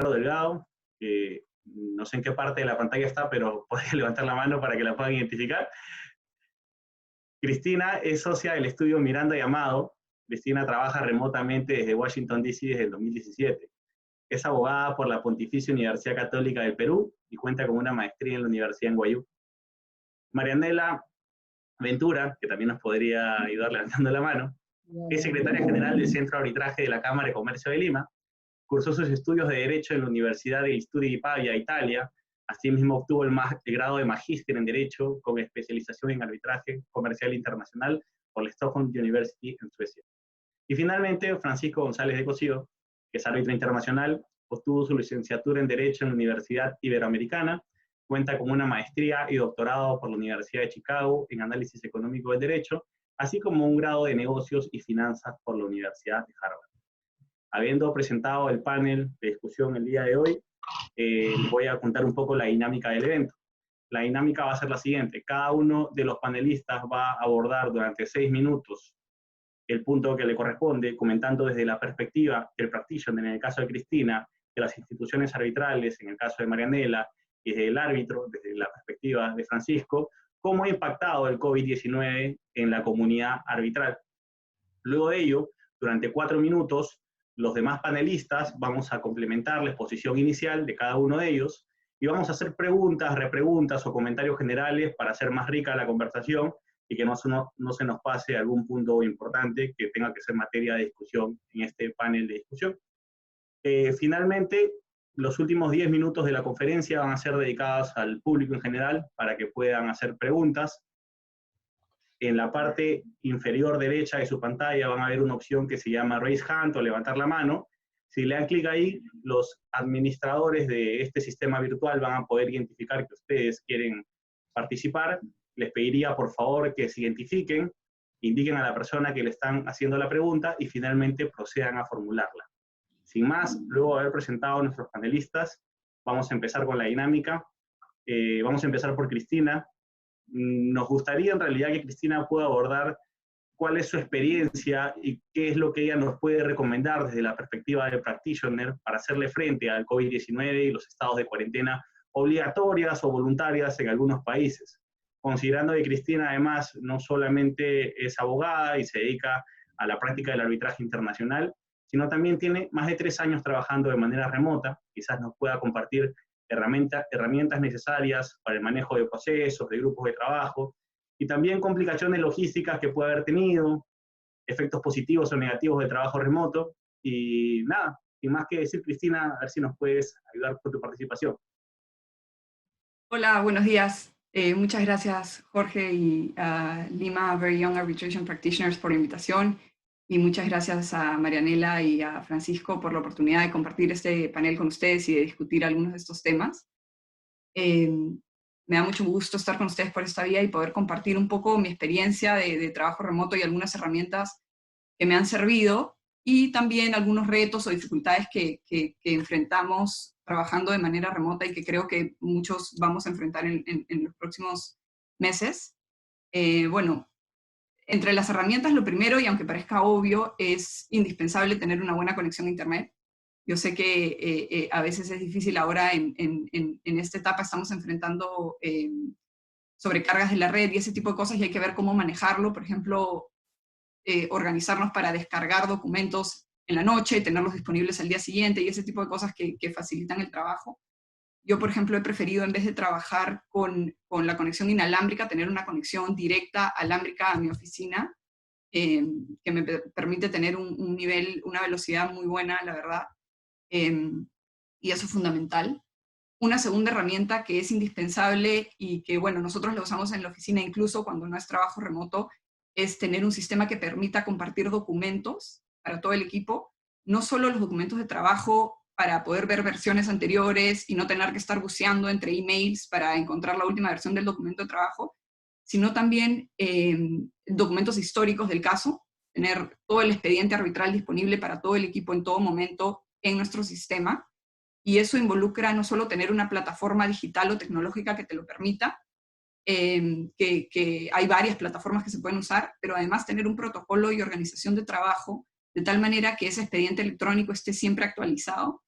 Delgado, no sé en qué parte de la pantalla está, pero podría levantar la mano para que la puedan identificar. Cristina es socia del estudio Miranda y Amado. Cristina trabaja remotamente desde Washington, D.C. desde el 2017. Es abogada por la Pontificia Universidad Católica del Perú y cuenta con una maestría en la Universidad en Guayú. Marianela Ventura, que también nos podría ayudar levantando la mano, es secretaria general del Centro de Arbitraje de la Cámara de Comercio de Lima. Cursó sus estudios de Derecho en la Universidad de Studi di Pavia, Italia. Asimismo, obtuvo el grado de Magíster en Derecho con especialización en Arbitraje Comercial Internacional por la Stockholm University en Suecia. Y finalmente, Francisco González de Cosío, que es árbitro internacional, obtuvo su licenciatura en Derecho en la Universidad Iberoamericana, cuenta con una maestría y doctorado por la Universidad de Chicago en Análisis Económico del Derecho, así como un grado de Negocios y Finanzas por la Universidad de Harvard. Habiendo presentado el panel de discusión el día de hoy, les voy a contar un poco la dinámica del evento. La dinámica va a ser la siguiente. Cada uno de los panelistas va a abordar durante 6 minutos el punto que le corresponde, comentando desde la perspectiva del practitioner, en el caso de Cristina, de las instituciones arbitrales, en el caso de Marianela, y desde el árbitro, desde la perspectiva de Francisco, cómo ha impactado el COVID-19 en la comunidad arbitral. Luego de ello, durante 4 minutos, los demás panelistas vamos a complementar la exposición inicial de cada uno de ellos y vamos a hacer preguntas, repreguntas o comentarios generales para hacer más rica la conversación y que no se nos pase algún punto importante que tenga que ser materia de discusión en este panel de discusión. Finalmente, los últimos 10 minutos de la conferencia van a ser dedicados al público en general para que puedan hacer preguntas. En la parte inferior derecha de su pantalla van a ver una opción que se llama Raise Hand o levantar la mano. Si le dan clic ahí, los administradores de este sistema virtual van a poder identificar que ustedes quieren participar. Les pediría por favor que se identifiquen, indiquen a la persona que le están haciendo la pregunta y finalmente procedan a formularla. Sin más, luego de haber presentado a nuestros panelistas, vamos a empezar con la dinámica. Vamos a empezar por Cristina. Nos gustaría en realidad que Cristina pueda abordar cuál es su experiencia y qué es lo que ella nos puede recomendar desde la perspectiva del practitioner para hacerle frente al COVID-19 y los estados de cuarentena obligatorias o voluntarias en algunos países. Considerando que Cristina además no solamente es abogada y se dedica a la práctica del arbitraje internacional, sino también tiene más de 3 años trabajando de manera remota, quizás nos pueda compartir herramientas necesarias para el manejo de procesos, de grupos de trabajo, y también complicaciones logísticas que puede haber tenido, efectos positivos o negativos del trabajo remoto, y nada, sin más que decir, Cristina, a ver si nos puedes ayudar con tu participación. Hola, buenos días. Muchas gracias, Jorge, y a Lima Very Young Arbitration Practitioners por la invitación, y muchas gracias a Marianela y a Francisco por la oportunidad de compartir este panel con ustedes y de discutir algunos de estos temas. Me da mucho gusto estar con ustedes por esta vía y poder compartir un poco mi experiencia de trabajo remoto y algunas herramientas que me han servido, y también algunos retos o dificultades que enfrentamos trabajando de manera remota y que creo que muchos vamos a enfrentar en los próximos meses. Bueno, entre las herramientas, lo primero, y aunque parezca obvio, es indispensable tener una buena conexión a Internet. Yo sé que a veces es difícil ahora, en esta etapa estamos enfrentando sobrecargas de la red y ese tipo de cosas, y hay que ver cómo manejarlo. Por ejemplo, organizarnos para descargar documentos en la noche, tenerlos disponibles al día siguiente, y ese tipo de cosas que facilitan el trabajo. Yo, por ejemplo, he preferido, en vez de trabajar con la conexión inalámbrica, tener una conexión directa alámbrica a mi oficina, que me permite tener un nivel, una velocidad muy buena, la verdad. Y eso es fundamental. Una segunda herramienta que es indispensable y que, bueno, nosotros la usamos en la oficina incluso cuando no es trabajo remoto, es tener un sistema que permita compartir documentos para todo el equipo, no solo los documentos de trabajo para poder ver versiones anteriores y no tener que estar buceando entre emails para encontrar la última versión del documento de trabajo, sino también documentos históricos del caso, tener todo el expediente arbitral disponible para todo el equipo en todo momento en nuestro sistema. Y eso involucra no solo tener una plataforma digital o tecnológica que te lo permita, que hay varias plataformas que se pueden usar, pero además tener un protocolo y organización de trabajo de tal manera que ese expediente electrónico esté siempre actualizado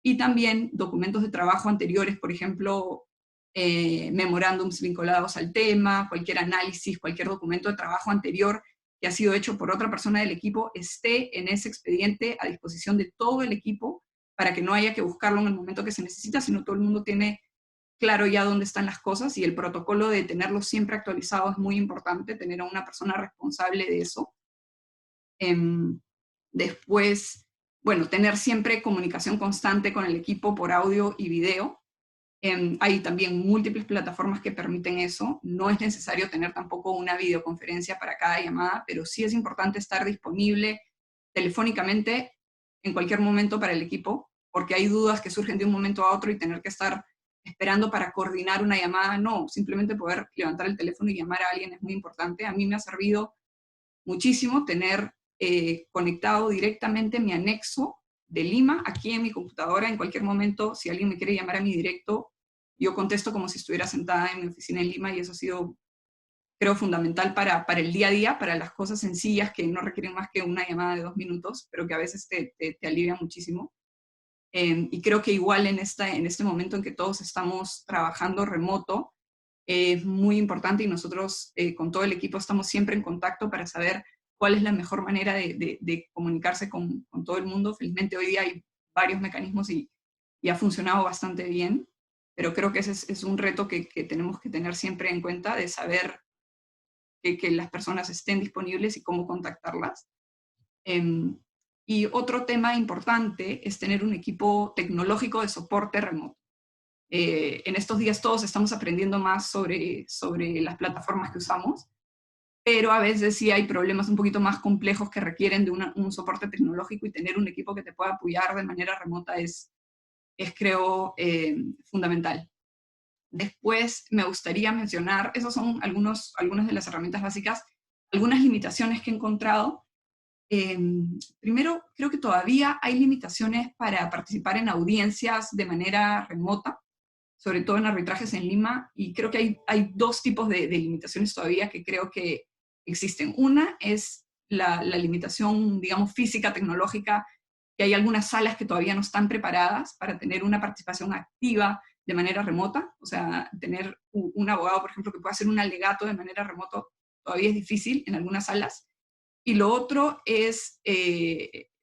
y también documentos de trabajo anteriores, por ejemplo, memorándums vinculados al tema, cualquier análisis, cualquier documento de trabajo anterior que ha sido hecho por otra persona del equipo, esté en ese expediente a disposición de todo el equipo, para que no haya que buscarlo en el momento que se necesita, sino todo el mundo tiene claro ya dónde están las cosas, y el protocolo de tenerlo siempre actualizado es muy importante, tener a una persona responsable de eso. Después, bueno, tener siempre comunicación constante con el equipo por audio y video. Hay también múltiples plataformas que permiten eso. No es necesario tener tampoco una videoconferencia para cada llamada, pero sí es importante estar disponible telefónicamente en cualquier momento para el equipo, porque hay dudas que surgen de un momento a otro y tener que estar esperando para coordinar una llamada. No, simplemente poder levantar el teléfono y llamar a alguien es muy importante. A mí me ha servido muchísimo tener conectado directamente mi anexo de Lima aquí en mi computadora. En cualquier momento, si alguien me quiere llamar a mi directo, yo contesto como si estuviera sentada en mi oficina en Lima, y eso ha sido, creo, fundamental para el día a día, para las cosas sencillas que no requieren más que una llamada de 2 minutos, pero que a veces te alivia muchísimo. Y creo que igual en este momento en que todos estamos trabajando remoto, es muy importante, y nosotros con todo el equipo estamos siempre en contacto para saber cuál es la mejor manera de comunicarse con todo el mundo. Felizmente hoy día hay varios mecanismos y ha funcionado bastante bien, pero creo que ese es un reto que tenemos que tener siempre en cuenta, de saber que las personas estén disponibles y cómo contactarlas. Y otro tema importante es tener un equipo tecnológico de soporte remoto. En estos días todos estamos aprendiendo más sobre las plataformas que usamos, pero a veces sí hay problemas un poquito más complejos que requieren de un soporte tecnológico, y tener un equipo que te pueda apoyar de manera remota es creo, fundamental. Después me gustaría mencionar, esas son algunas de las herramientas básicas, algunas limitaciones que he encontrado. Primero, creo que todavía hay limitaciones para participar en audiencias de manera remota, sobre todo en arbitrajes en Lima, y creo que hay 2 tipos de limitaciones todavía que creo que existen. Una es la limitación, digamos, física, tecnológica, que hay algunas salas que todavía no están preparadas para tener una participación activa de manera remota. O sea, tener un abogado, por ejemplo, que pueda hacer un alegato de manera remota todavía es difícil en algunas salas. Y lo otro es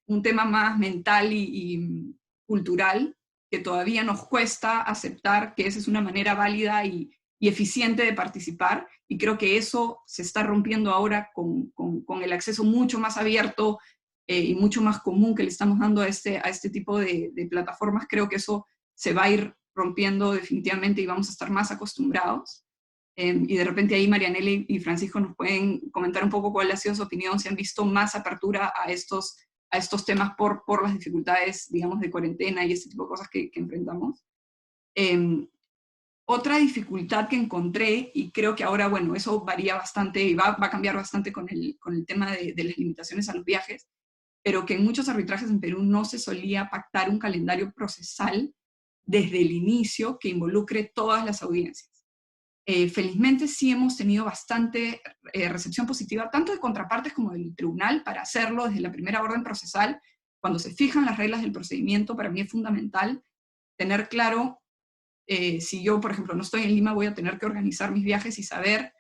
un tema más mental y cultural, que todavía nos cuesta aceptar que esa es una manera válida y eficiente de participar, y creo que eso se está rompiendo ahora con el acceso mucho más abierto y mucho más común que le estamos dando a este tipo de plataformas. Creo que eso se va a ir rompiendo definitivamente y vamos a estar más acostumbrados. Y de repente ahí Marianela y Francisco nos pueden comentar un poco cuál ha sido su opinión, si han visto más apertura a estos temas por las dificultades, digamos, de cuarentena y este tipo de cosas que enfrentamos. Otra dificultad que encontré, y creo que ahora, bueno, eso varía bastante y va a cambiar bastante con el tema de las limitaciones a los viajes, pero que en muchos arbitrajes en Perú no se solía pactar un calendario procesal desde el inicio que involucre todas las audiencias. Felizmente sí hemos tenido bastante recepción positiva, tanto de contrapartes como del tribunal, para hacerlo desde la primera orden procesal. Cuando se fijan las reglas del procedimiento, para mí es fundamental tener claro, si yo, por ejemplo, no estoy en Lima, voy a tener que organizar mis viajes y saber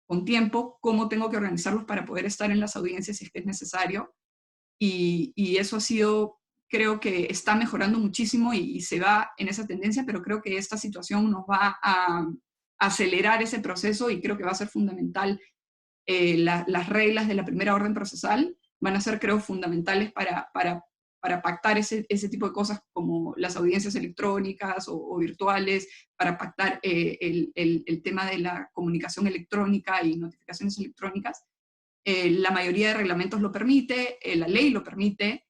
con tiempo cómo tengo que organizarlos para poder estar en las audiencias si es que es necesario. Y eso ha sido, creo que está mejorando muchísimo y se va en esa tendencia, pero creo que esta situación nos va a acelerar ese proceso, y creo que va a ser fundamental. Las reglas de la primera orden procesal van a ser, creo, fundamentales para pactar ese tipo de cosas, como las audiencias electrónicas o virtuales, para pactar el tema de la comunicación electrónica y notificaciones electrónicas. La mayoría de reglamentos lo permite, la ley lo permite,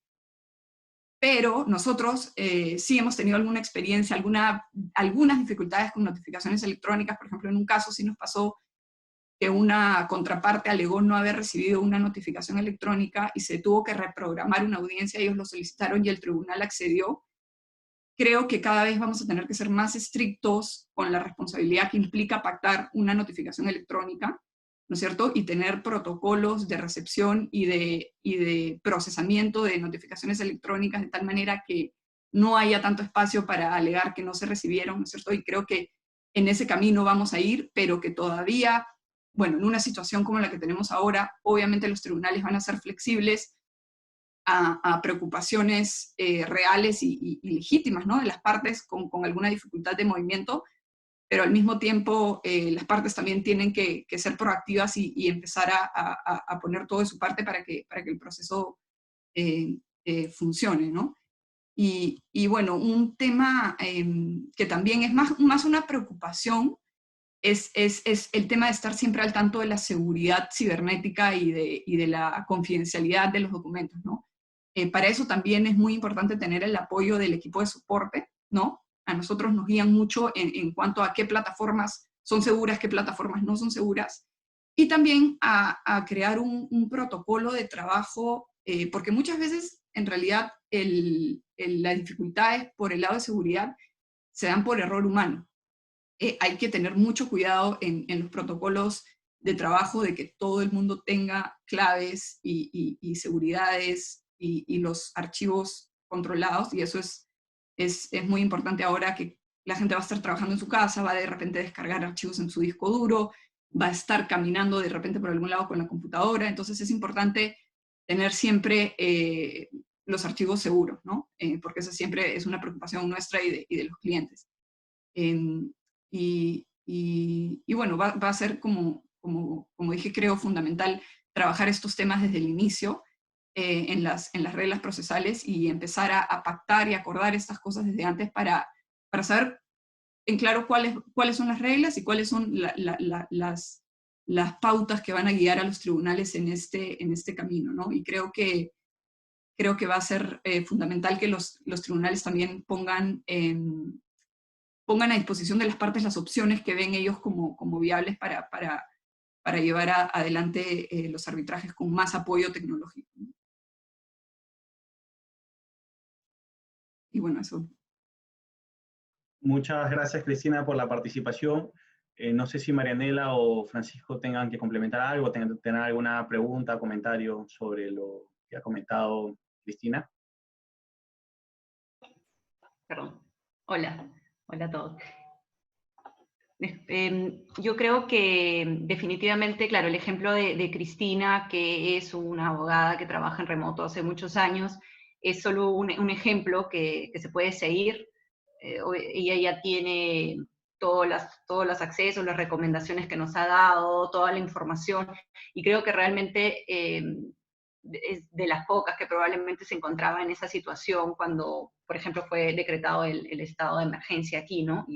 pero nosotros sí hemos tenido alguna experiencia, algunas dificultades con notificaciones electrónicas. Por ejemplo, en un caso sí nos pasó que una contraparte alegó no haber recibido una notificación electrónica y se tuvo que reprogramar una audiencia. Ellos lo solicitaron y el tribunal accedió. Creo que cada vez vamos a tener que ser más estrictos con la responsabilidad que implica pactar una notificación electrónica, ¿no es cierto? Y tener protocolos de recepción y de procesamiento de notificaciones electrónicas de tal manera que no haya tanto espacio para alegar que no se recibieron, ¿no es cierto? Y creo que en ese camino vamos a ir, pero que todavía, bueno, en una situación como la que tenemos ahora, obviamente los tribunales van a ser flexibles a preocupaciones reales y legítimas, ¿no? De las partes con alguna dificultad de movimiento, pero al mismo tiempo las partes también tienen que ser proactivas y empezar a poner todo de su parte para que el proceso funcione, ¿no? Y bueno, un tema que también es más una preocupación es el tema de estar siempre al tanto de la seguridad cibernética y de la confidencialidad de los documentos, ¿no? Para eso también es muy importante tener el apoyo del equipo de soporte, ¿no? A nosotros nos guían mucho en cuanto a qué plataformas son seguras, qué plataformas no son seguras, y también a crear un protocolo de trabajo, porque muchas veces en realidad las dificultades por el lado de seguridad se dan por error humano. Hay que tener mucho cuidado en los protocolos de trabajo de que todo el mundo tenga claves y seguridades y los archivos controlados, y eso es muy importante ahora que la gente va a estar trabajando en su casa, va de repente a descargar archivos en su disco duro, va a estar caminando de repente por algún lado con la computadora, entonces es importante tener siempre los archivos seguros, ¿no? Porque esa siempre es una preocupación nuestra y de los clientes. Y bueno, va a ser como dije, creo fundamental trabajar estos temas desde el inicio en las reglas procesales y empezar a pactar y acordar estas cosas desde antes para saber en claro cuáles son las reglas y cuáles son las pautas que van a guiar a los tribunales en este camino, ¿no? Y creo que va a ser fundamental que los tribunales también pongan a disposición de las partes las opciones que ven ellos como viables para llevar adelante los arbitrajes con más apoyo tecnológico, ¿no? Y bueno, eso. Muchas gracias, Cristina, por la participación. No sé si Marianela o Francisco tengan que complementar algo, tengan alguna pregunta, comentario sobre lo que ha comentado Cristina. Perdón. Hola, hola a todos. Yo creo que definitivamente, claro, el ejemplo de Cristina, que es una abogada que trabaja en remoto hace muchos años, es solo un ejemplo que se puede seguir. Ella ya tiene todos los accesos, las recomendaciones que nos ha dado, toda la información, y creo que realmente es de las pocas que probablemente se encontraba en esa situación cuando, por ejemplo, fue decretado el estado de emergencia aquí, ¿no?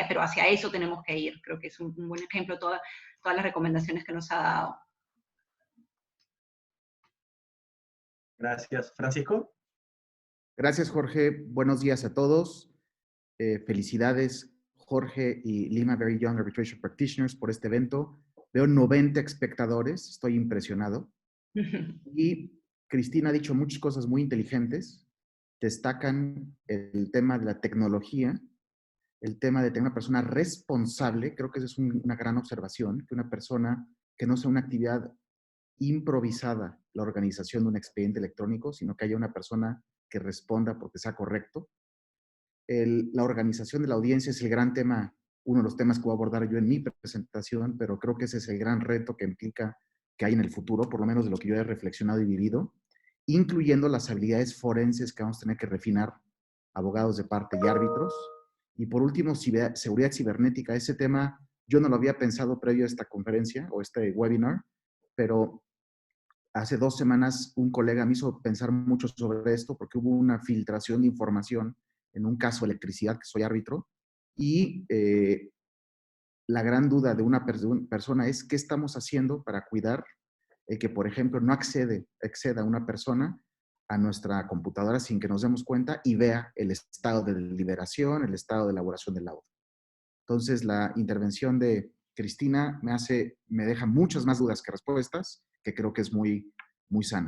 Pero hacia eso tenemos que ir. Creo que es un buen ejemplo todas las recomendaciones que nos ha dado. Gracias. Francisco. Gracias, Jorge. Buenos días a todos. Felicidades, Jorge y Lima Very Young Arbitration Practitioners, por este evento. Veo 90 espectadores, estoy impresionado. Y Cristina ha dicho muchas cosas muy inteligentes. Destacan el tema de la tecnología, el tema de tener una persona responsable. Creo que esa es una gran observación, que una persona que no sea una actividad improvisada la organización de un expediente electrónico, sino que haya una persona que responda porque sea correcto. La organización de la audiencia es el gran tema, uno de los temas que voy a abordar yo en mi presentación, pero creo que ese es el gran reto que implica que hay en el futuro, por lo menos de lo que yo he reflexionado y vivido, incluyendo las habilidades forenses que vamos a tener que refinar abogados de parte y árbitros. Y por último, seguridad cibernética. Ese tema yo no lo había pensado previo a esta conferencia o este webinar, pero hace 2 semanas un colega me hizo pensar mucho sobre esto porque hubo una filtración de información en un caso de electricidad, que soy árbitro, y la gran duda de una persona es qué estamos haciendo para cuidar que, por ejemplo, no exceda una persona a nuestra computadora sin que nos demos cuenta y vea el estado de liberación, el estado de elaboración del laudo. Entonces, la intervención de Cristina me deja muchas más dudas que respuestas, que creo que es muy, muy sana.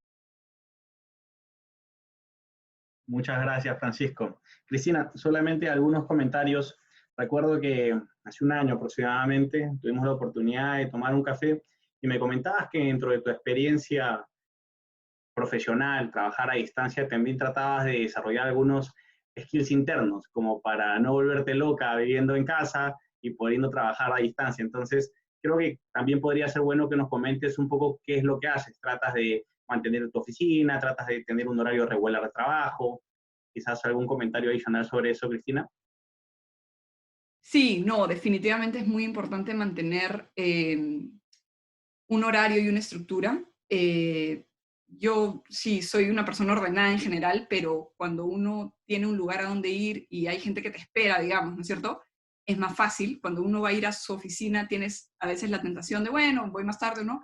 Muchas gracias, Francisco. Cristina, solamente algunos comentarios. Recuerdo que hace un año aproximadamente tuvimos la oportunidad de tomar un café y me comentabas que dentro de tu experiencia profesional, trabajar a distancia, también tratabas de desarrollar algunos skills internos, como para no volverte loca viviendo en casa y pudiendo trabajar a distancia. Entonces, creo que también podría ser bueno que nos comentes un poco qué es lo que haces. ¿Tratas de mantener tu oficina? ¿Tratas de tener un horario regular de trabajo? Quizás algún comentario adicional sobre eso, Cristina. Sí, no, definitivamente es muy importante mantener un horario y una estructura. Yo sí soy una persona ordenada en general, pero cuando uno tiene un lugar a donde ir y hay gente que te espera, digamos, ¿no es cierto? Es más fácil. Cuando uno va a ir a su oficina tienes a veces la tentación de, bueno, voy más tarde o no,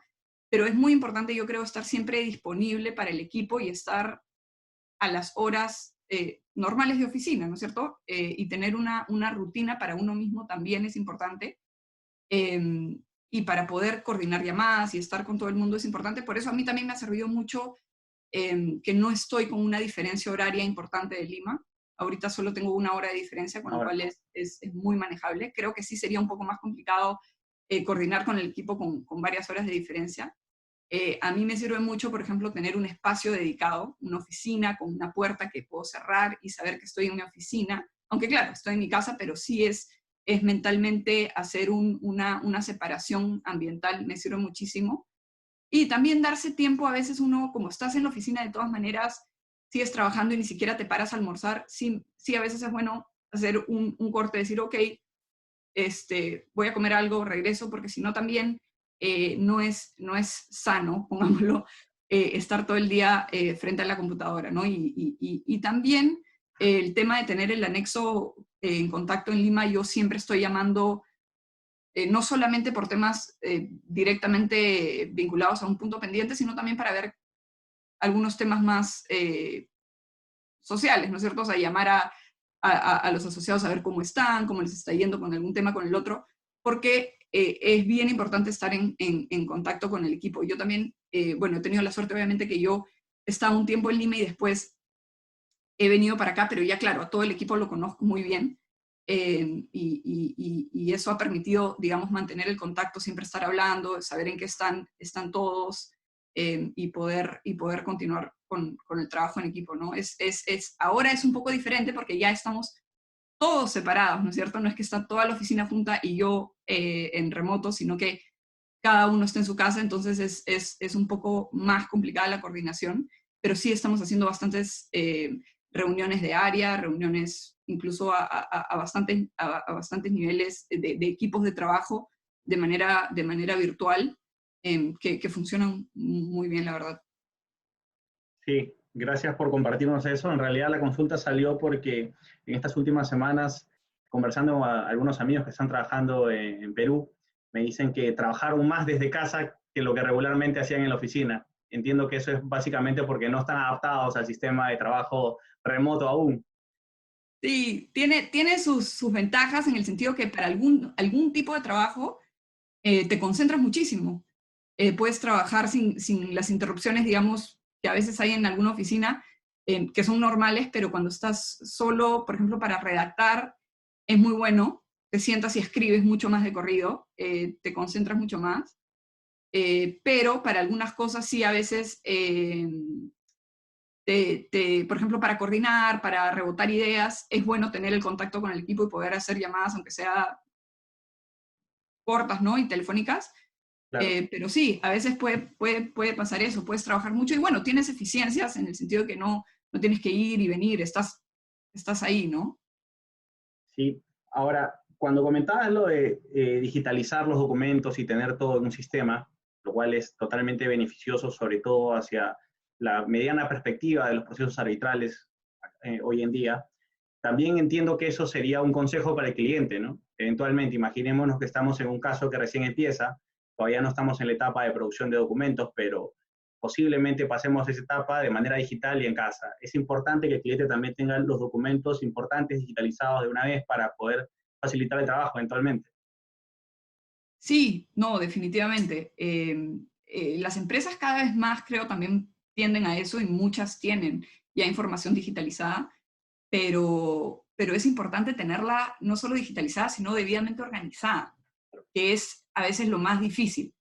pero es muy importante, yo creo, estar siempre disponible para el equipo y estar a las horas normales de oficina, ¿no es cierto? Y tener una rutina para uno mismo también es importante. Y para poder coordinar llamadas y estar con todo el mundo es importante. Por eso a mí también me ha servido mucho que no estoy con una diferencia horaria importante de Lima. Ahorita solo tengo 1 hora de diferencia, con lo cual es muy manejable. Creo que sí sería un poco más complicado coordinar con el equipo con varias horas de diferencia. A mí me sirve mucho, por ejemplo, tener un espacio dedicado, una oficina con una puerta que puedo cerrar y saber que estoy en mi oficina. Aunque claro, estoy en mi casa, pero sí es mentalmente hacer una separación ambiental, me sirve muchísimo. Y también darse tiempo, a veces uno, como estás en la oficina, de todas maneras, sigues trabajando y ni siquiera te paras a almorzar. Sí, sí, a veces es bueno hacer un corte, decir, ok, voy a comer algo, regreso, porque si no también no es sano, pongámoslo, estar todo el día frente a la computadora, ¿no? Y también el tema de tener el anexo en contacto en Lima, yo siempre estoy llamando, no solamente por temas directamente vinculados a un punto pendiente, sino también para ver algunos temas más sociales, ¿no es cierto? O sea, llamar a los asociados a ver cómo están, cómo les está yendo con algún tema, con el otro, porque es bien importante estar en contacto con el equipo. Yo también, bueno, he tenido la suerte, obviamente, que yo estaba un tiempo en Lima y después he venido para acá, pero ya claro, a todo el equipo lo conozco muy bien, y eso ha permitido, digamos, mantener el contacto, siempre estar hablando, saber en qué están todos, y poder continuar con el trabajo en equipo, ¿no? Ahora es un poco diferente porque ya estamos todos separados, ¿no es cierto? No es que está toda la oficina junta y yo en remoto, sino que cada uno está en su casa, entonces es un poco más complicada la coordinación, pero sí estamos haciendo bastantes reuniones de área, reuniones incluso a bastantes niveles de equipos de trabajo de manera virtual, que funcionan muy bien, la verdad. Sí, gracias por compartirnos eso. En realidad la consulta salió porque en estas últimas semanas, conversando con algunos amigos que están trabajando en Perú, me dicen que trabajaron más desde casa que lo que regularmente hacían en la oficina. Entiendo que eso es básicamente porque no están adaptados al sistema de trabajo remoto aún. Sí, tiene sus ventajas en el sentido que para algún tipo de trabajo te concentras muchísimo. Puedes trabajar sin las interrupciones, digamos, que a veces hay en alguna oficina, que son normales, pero cuando estás solo, por ejemplo, para redactar, es muy bueno. Te sientas y escribes mucho más de corrido, te concentras mucho más. Pero para algunas cosas sí, a veces, por ejemplo, para coordinar, para rebotar ideas, es bueno tener el contacto con el equipo y poder hacer llamadas, aunque sea cortas, ¿no? Y telefónicas. Claro. Pero sí, a veces puede pasar eso, puedes trabajar mucho y bueno, tienes eficiencias en el sentido de que no tienes que ir y venir, estás ahí, ¿no? Sí. Ahora, cuando comentabas lo de digitalizar los documentos y tener todo en un sistema, lo cual es totalmente beneficioso, sobre todo hacia la mediana perspectiva de los procesos arbitrales hoy en día, también entiendo que eso sería un consejo para el cliente, ¿no? Eventualmente, imaginémonos que estamos en un caso que recién empieza, todavía no estamos en la etapa de producción de documentos, pero posiblemente pasemos esa etapa de manera digital y en casa. Es importante que el cliente también tenga los documentos importantes digitalizados de una vez para poder facilitar el trabajo eventualmente. Sí, no, definitivamente. Las empresas cada vez más, creo, también tienden a eso y muchas tienen ya información digitalizada, pero es importante tenerla no solo digitalizada, sino debidamente organizada, que es a veces lo más difícil.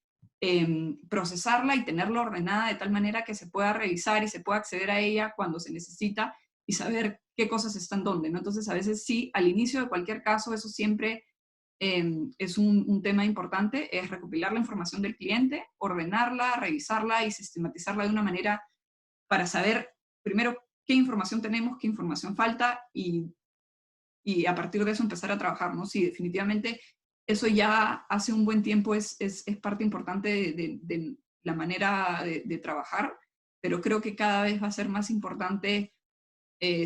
Procesarla y tenerla ordenada de tal manera que se pueda revisar y se pueda acceder a ella cuando se necesita y saber qué cosas están dónde, ¿no? Entonces, a veces sí, al inicio de cualquier caso, eso siempre es un tema importante, es recopilar la información del cliente, ordenarla, revisarla y sistematizarla de una manera para saber, primero, qué información tenemos, qué información falta, y a partir de eso empezar a trabajar, ¿no? Sí, definitivamente eso ya hace un buen tiempo es parte importante de la manera de trabajar, pero creo que cada vez va a ser más importante,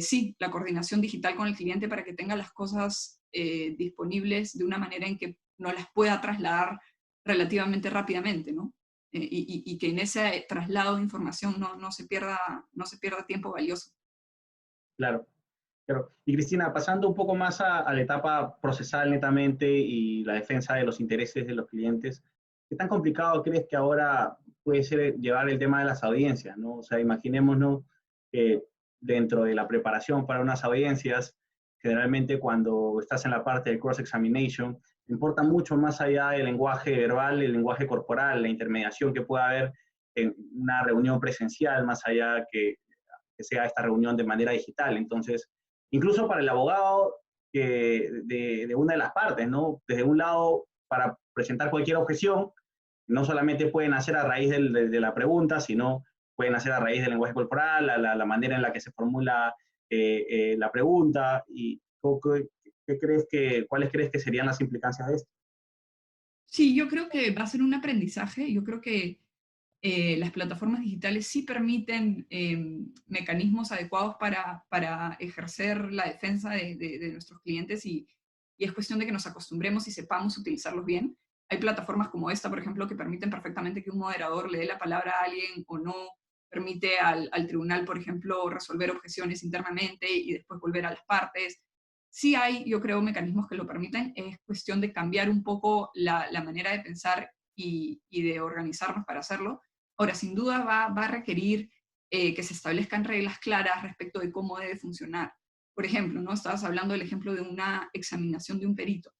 sí, la coordinación digital con el cliente para que tenga las cosas disponibles de una manera en que no las pueda trasladar relativamente rápidamente, ¿no? Y que en ese traslado de información no se pierda tiempo valioso. Claro. Claro. Y Cristina, pasando un poco más a la etapa procesal netamente y la defensa de los intereses de los clientes, ¿qué tan complicado crees que ahora puede ser llevar el tema de las audiencias, ¿no? O sea, imaginémonos que dentro de la preparación para unas audiencias, generalmente cuando estás en la parte de cross-examination, importa mucho más allá del lenguaje verbal, el lenguaje corporal, la intermediación que pueda haber en una reunión presencial, más allá que sea esta reunión de manera digital. Entonces, incluso para el abogado de una de las partes, ¿no? Desde un lado, para presentar cualquier objeción, no solamente pueden hacer a raíz de la pregunta, sino pueden hacer a raíz del lenguaje corporal, la manera en la que se formula la pregunta, y ¿cuáles crees que serían las implicancias de esto? Sí, yo creo que va a ser un aprendizaje. Yo creo que las plataformas digitales sí permiten mecanismos adecuados para ejercer la defensa de nuestros clientes, y es cuestión de que nos acostumbremos y sepamos utilizarlos bien. Hay plataformas como esta, por ejemplo, que permiten perfectamente que un moderador le dé la palabra a alguien o no, permite al tribunal, por ejemplo, resolver objeciones internamente y después volver a las partes. Sí hay, yo creo, mecanismos que lo permiten, es cuestión de cambiar un poco la manera de pensar y de organizarnos para hacerlo. Ahora, sin duda va a requerir que se establezcan reglas claras respecto de cómo debe funcionar. Por ejemplo, ¿no? Estabas hablando del ejemplo de una examinación de un perito.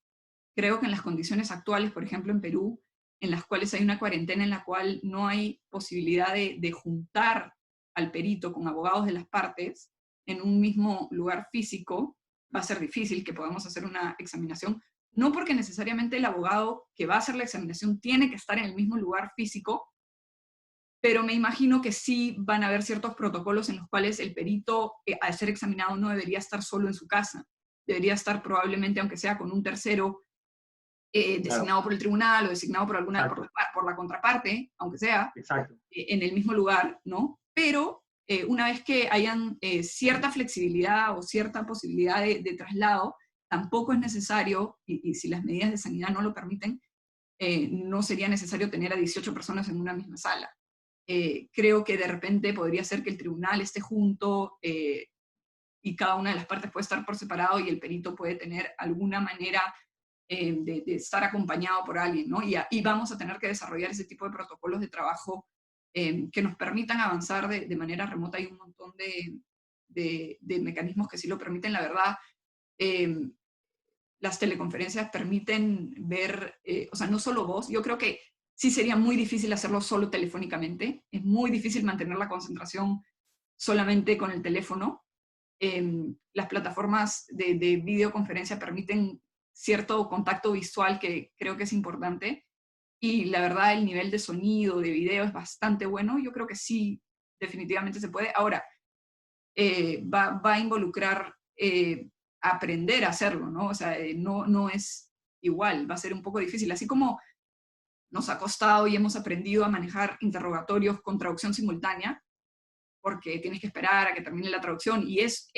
Creo que en las condiciones actuales, por ejemplo en Perú, en las cuales hay una cuarentena en la cual no hay posibilidad de juntar al perito con abogados de las partes en un mismo lugar físico, va a ser difícil que podamos hacer una examinación, no porque necesariamente el abogado que va a hacer la examinación tiene que estar en el mismo lugar físico, pero me imagino que sí van a haber ciertos protocolos en los cuales el perito, al ser examinado, no debería estar solo en su casa, debería estar probablemente, aunque sea con un tercero, Claro, designado por el tribunal o designado exacto, por la contraparte, aunque sea, exacto. en el mismo lugar, ¿no? Pero una vez que hayan cierta flexibilidad o cierta posibilidad de traslado, tampoco es necesario, y si las medidas de sanidad no lo permiten, no sería necesario tener a 18 personas en una misma sala. Creo que de repente podría ser que el tribunal esté junto y cada una de las partes puede estar por separado y el perito puede tener alguna manera de estar acompañado por alguien, ¿no? Y vamos a tener que desarrollar ese tipo de protocolos de trabajo que nos permitan avanzar de manera remota. Hay un montón de mecanismos que sí lo permiten, la verdad. Eh, las teleconferencias permiten ver, o sea, no solo voz, yo creo que sí sería muy difícil hacerlo solo telefónicamente, es muy difícil mantener la concentración solamente con el teléfono. Las plataformas de videoconferencia permiten cierto contacto visual que creo que es importante, y la verdad el nivel de sonido, de video es bastante bueno. Yo creo que sí, definitivamente se puede. Ahora, va a involucrar aprender a hacerlo, ¿no? O sea, no es igual, va a ser un poco difícil. Así como nos ha costado y hemos aprendido a manejar interrogatorios con traducción simultánea, porque tienes que esperar a que termine la traducción y es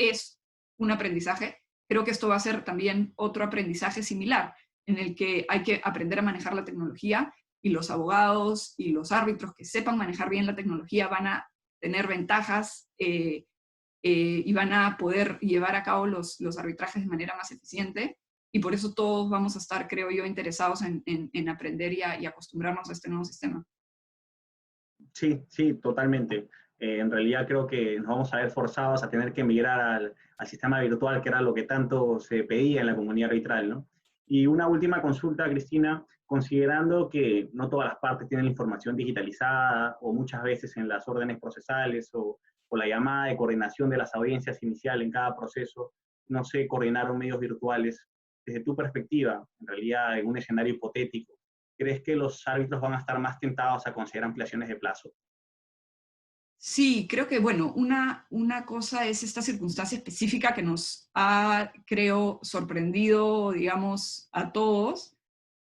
un aprendizaje. Creo que esto va a ser también otro aprendizaje similar, en el que hay que aprender a manejar la tecnología, y los abogados y los árbitros que sepan manejar bien la tecnología van a tener ventajas y van a poder llevar a cabo los arbitrajes de manera más eficiente, y por eso todos vamos a estar, creo yo, interesados en aprender y acostumbrarnos a este nuevo sistema. Sí, sí, totalmente. En realidad creo que nos vamos a ver forzados a tener que migrar al sistema virtual, que era lo que tanto se pedía en la comunidad arbitral, ¿no? Y una última consulta, Cristina, considerando que no todas las partes tienen la información digitalizada o muchas veces en las órdenes procesales o o la llamada de coordinación de las audiencias inicial en cada proceso, no se coordinaron medios virtuales. Desde tu perspectiva, en realidad en un escenario hipotético, ¿crees que los árbitros van a estar más tentados a considerar ampliaciones de plazo? Sí, creo que, bueno, una cosa es esta circunstancia específica que nos ha, creo, sorprendido, digamos, a todos.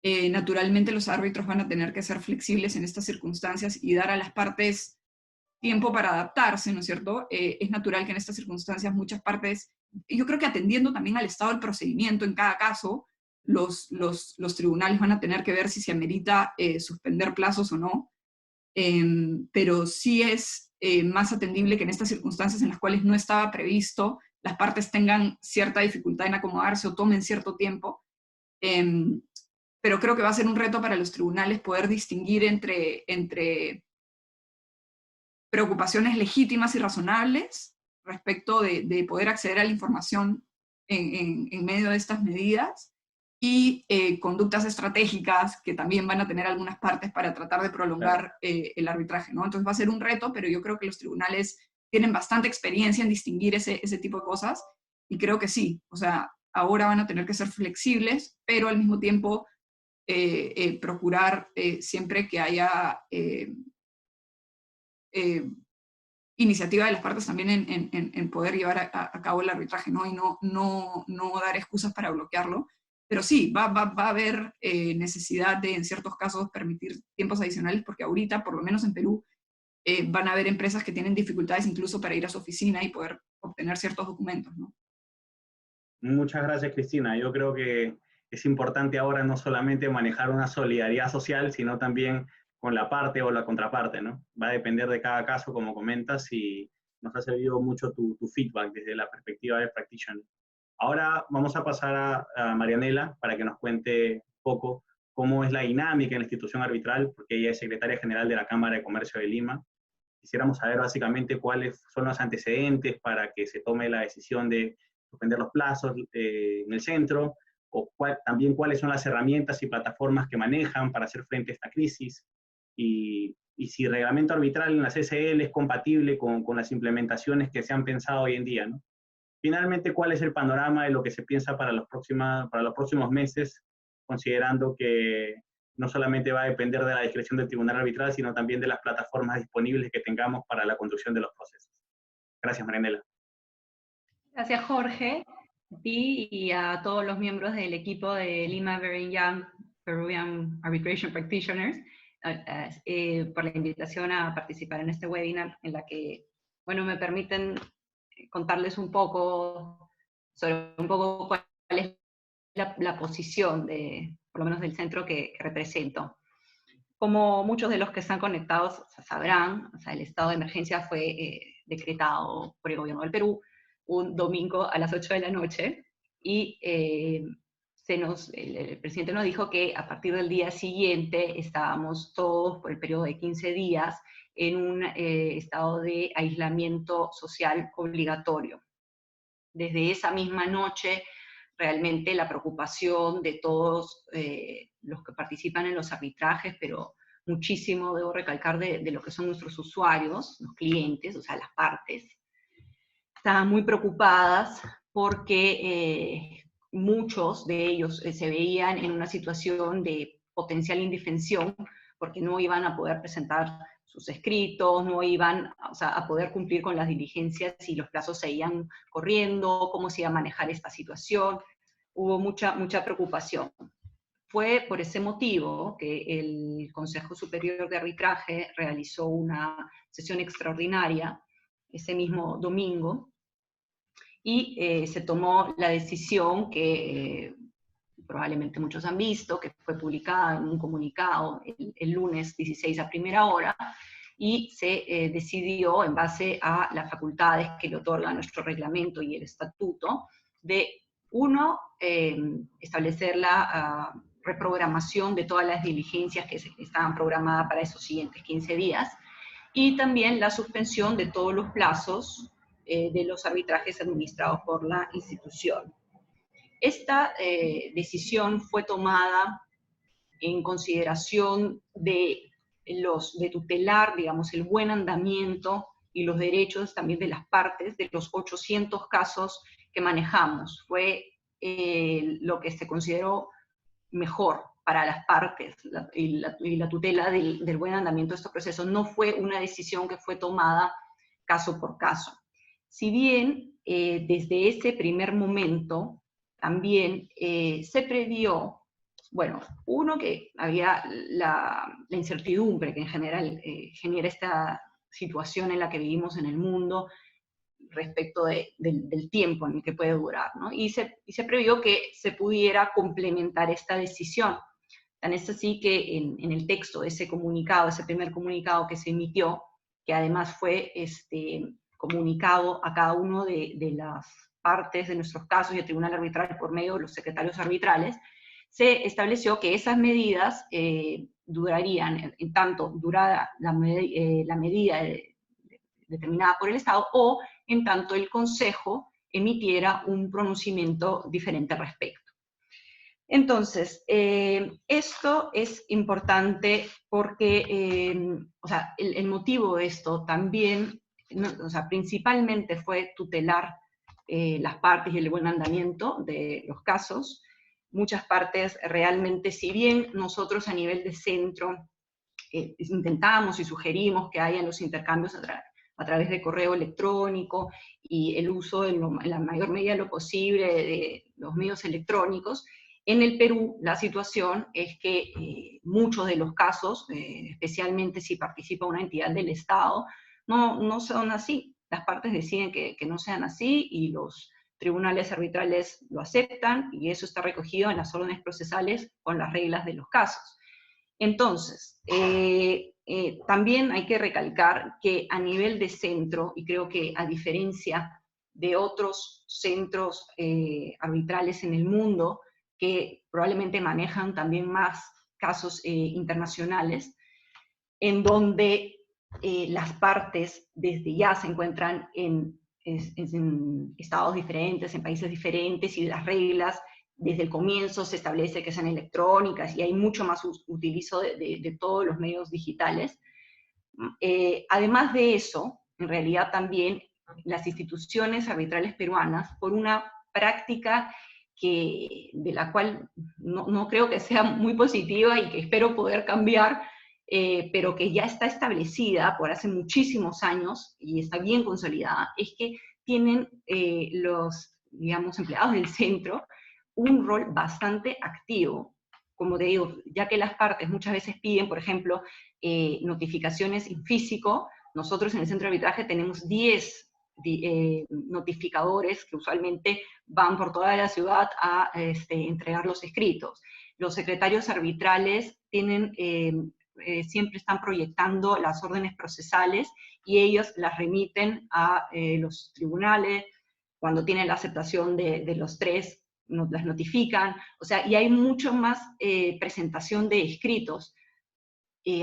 Naturalmente los árbitros van a tener que ser flexibles en estas circunstancias y dar a las partes tiempo para adaptarse, ¿no es cierto? Es natural que en estas circunstancias muchas partes, yo creo que atendiendo también al estado del procedimiento en cada caso, los tribunales van a tener que ver si se amerita suspender plazos o no, pero sí es más atendible que en estas circunstancias en las cuales no estaba previsto, las partes tengan cierta dificultad en acomodarse o tomen cierto tiempo. Pero creo que va a ser un reto para los tribunales poder distinguir entre preocupaciones legítimas y razonables respecto de poder acceder a la información en medio de estas medidas y conductas estratégicas que también van a tener algunas partes para tratar de prolongar el arbitraje, ¿no? Entonces va a ser un reto, pero yo creo que los tribunales tienen bastante experiencia en distinguir ese tipo de cosas y creo que sí, o sea, ahora van a tener que ser flexibles, pero al mismo tiempo procurar siempre que haya iniciativa de las partes también en poder llevar a cabo el arbitraje, ¿no? Y no dar excusas para bloquearlo. Pero sí, va a haber necesidad de, en ciertos casos, permitir tiempos adicionales, porque ahorita, por lo menos en Perú, van a haber empresas que tienen dificultades incluso para ir a su oficina y poder obtener ciertos documentos, ¿no? Muchas gracias, Cristina. Yo creo que es importante ahora no solamente manejar una solidaridad social, sino también con la parte o la contraparte, ¿no? Va a depender de cada caso, como comentas, y nos ha servido mucho tu feedback desde la perspectiva de practitioner. Ahora vamos a pasar a Marianela para que nos cuente un poco cómo es la dinámica en la institución arbitral, porque ella es secretaria general de la Cámara de Comercio de Lima. Quisiéramos saber básicamente cuáles son los antecedentes para que se tome la decisión de suspender los plazos en el centro, o también cuáles son las herramientas y plataformas que manejan para hacer frente a esta crisis, y si el reglamento arbitral en la CCL es compatible con las implementaciones que se han pensado hoy en día, ¿no? Finalmente, ¿cuál es el panorama de lo que se piensa para los próximos meses, considerando que no solamente va a depender de la discreción del tribunal arbitral, sino también de las plataformas disponibles que tengamos para la conducción de los procesos? Gracias, Marianela. Gracias, Jorge, a ti y a todos los miembros del equipo de Lima Very Young Peruvian Arbitration Practitioners por la invitación a participar en este webinar, en la que, bueno, me permiten contarles un poco sobre cuál es la posición por lo menos del centro que represento. Como muchos de los que están conectados sabrán, o sea, el estado de emergencia fue decretado por el gobierno del Perú un domingo a las 8 de la noche, y el presidente nos dijo que a partir del día siguiente estábamos todos por el periodo de 15 días en un estado de aislamiento social obligatorio. Desde esa misma noche, realmente la preocupación de todos los que participan en los arbitrajes, pero muchísimo, debo recalcar, de lo que son nuestros usuarios, los clientes, o sea, las partes, estaban muy preocupadas porque muchos de ellos se veían en una situación de potencial indefensión, porque no iban a poder presentar sus escritos, no iban, o sea, a poder cumplir con las diligencias y los plazos seguían corriendo, cómo se iba a manejar esta situación. Hubo mucha preocupación. Fue por ese motivo que el Consejo Superior de Arbitraje realizó una sesión extraordinaria ese mismo domingo, y se tomó la decisión que probablemente muchos han visto, que fue publicada en un comunicado el lunes 16 a primera hora, y se decidió, en base a las facultades que le otorga nuestro reglamento y el estatuto, de, uno, establecer la reprogramación de todas las diligencias que estaban programadas para esos siguientes 15 días, y también la suspensión de todos los plazos de los arbitrajes administrados por la institución. Esta decisión fue tomada en consideración de tutelar, digamos, el buen andamiento y los derechos también de las partes de los 800 casos que manejamos. Fue lo que se consideró mejor para las partes y la tutela del buen andamiento de estos procesos. No fue una decisión que fue tomada caso por caso. Si bien desde ese primer momento también se previó, bueno, uno, que había la incertidumbre que en general genera esta situación en la que vivimos en el mundo respecto del tiempo en el que puede durar, ¿no? Y se previó que se pudiera complementar esta decisión. Tan es así que en el texto de ese comunicado, ese primer comunicado que se emitió, que además fue comunicado a cada uno de las partes de nuestros casos y al Tribunal Arbitral por medio de los secretarios arbitrales, se estableció que esas medidas durarían, en tanto durara la medida determinada por el Estado, o en tanto el Consejo emitiera un pronunciamiento diferente al respecto. Entonces, esto es importante porque, o sea, el motivo de esto también, o sea, principalmente fue tutelar las partes y el buen andamiento de los casos. Muchas partes realmente, si bien nosotros a nivel de centro intentamos y sugerimos que hayan los intercambios a través de correo electrónico y el uso en la mayor medida de lo posible de los medios electrónicos, en el Perú la situación es que muchos de los casos, especialmente si participa una entidad del Estado, no son así. Las partes deciden que no sean así y los tribunales arbitrales lo aceptan, y eso está recogido en las órdenes procesales con las reglas de los casos. Entonces, también hay que recalcar que a nivel de centro, y creo que a diferencia de otros centros arbitrales en el mundo, que probablemente manejan también más casos internacionales, en donde las partes desde ya se encuentran en estados diferentes, en países diferentes, y las reglas desde el comienzo se establece que sean electrónicas, y hay mucho más utilizo de todos los medios digitales. Además de eso, en realidad también las instituciones arbitrales peruanas, por una práctica de la cual no creo que sea muy positiva y que espero poder cambiar, pero que ya está establecida por hace muchísimos años y está bien consolidada, es que tienen los, digamos, empleados del centro un rol bastante activo. Como te digo, ya que las partes muchas veces piden, por ejemplo, notificaciones en físico, nosotros en el centro de arbitraje tenemos 10 notificadores que usualmente van por toda la ciudad a entregar los escritos. Los secretarios arbitrales tienen, siempre están proyectando las órdenes procesales y ellos las remiten a los tribunales. Cuando tienen la aceptación de los tres, las notifican. O sea, y hay mucho más presentación de escritos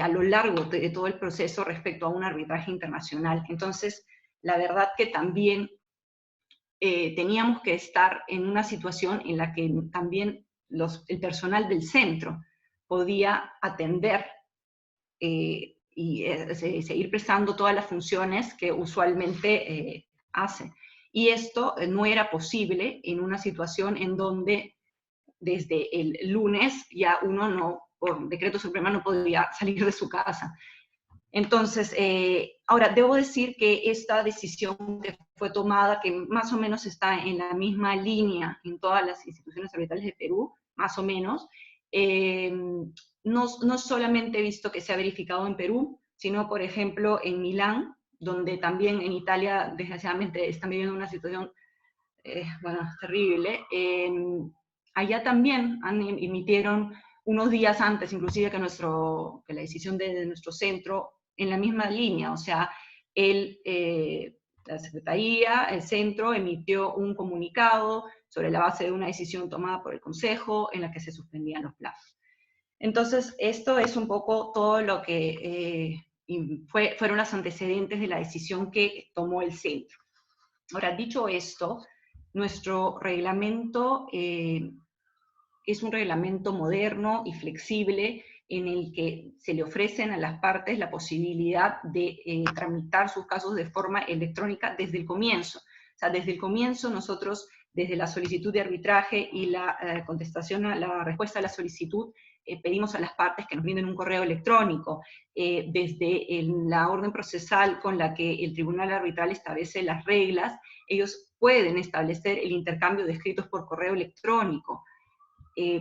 a lo largo de todo el proceso respecto a un arbitraje internacional. Entonces, la verdad que también teníamos que estar en una situación en la que también el personal del centro podía atender y seguir prestando todas las funciones que usualmente hace. Y esto no era posible en una situación en donde desde el lunes ya uno no, por decreto supremo, no podía salir de su casa. Entonces, ahora, debo decir que esta decisión que fue tomada, que más o menos está en la misma línea en todas las instituciones arbitrales de Perú, más o menos, no solamente he visto que se ha verificado en Perú, sino, por ejemplo, en Milán, donde también en Italia, desgraciadamente, están viviendo una situación, bueno, terrible. Allá también emitieron unos días antes, inclusive que la decisión de nuestro centro, en la misma línea, o sea, la Secretaría, el centro, emitió un comunicado sobre la base de una decisión tomada por el Consejo en la que se suspendían los plazos. Entonces, esto es un poco todo lo que fueron los antecedentes de la decisión que tomó el centro. Ahora, dicho esto, nuestro reglamento es un reglamento moderno y flexible en el que se le ofrecen a las partes la posibilidad de tramitar sus casos de forma electrónica desde el comienzo. O sea, desde el comienzo nosotros, desde la solicitud de arbitraje y la contestación a la respuesta a la solicitud, pedimos a las partes que nos brinden un correo electrónico. Desde la orden procesal con la que el tribunal arbitral establece las reglas, ellos pueden establecer el intercambio de escritos por correo electrónico.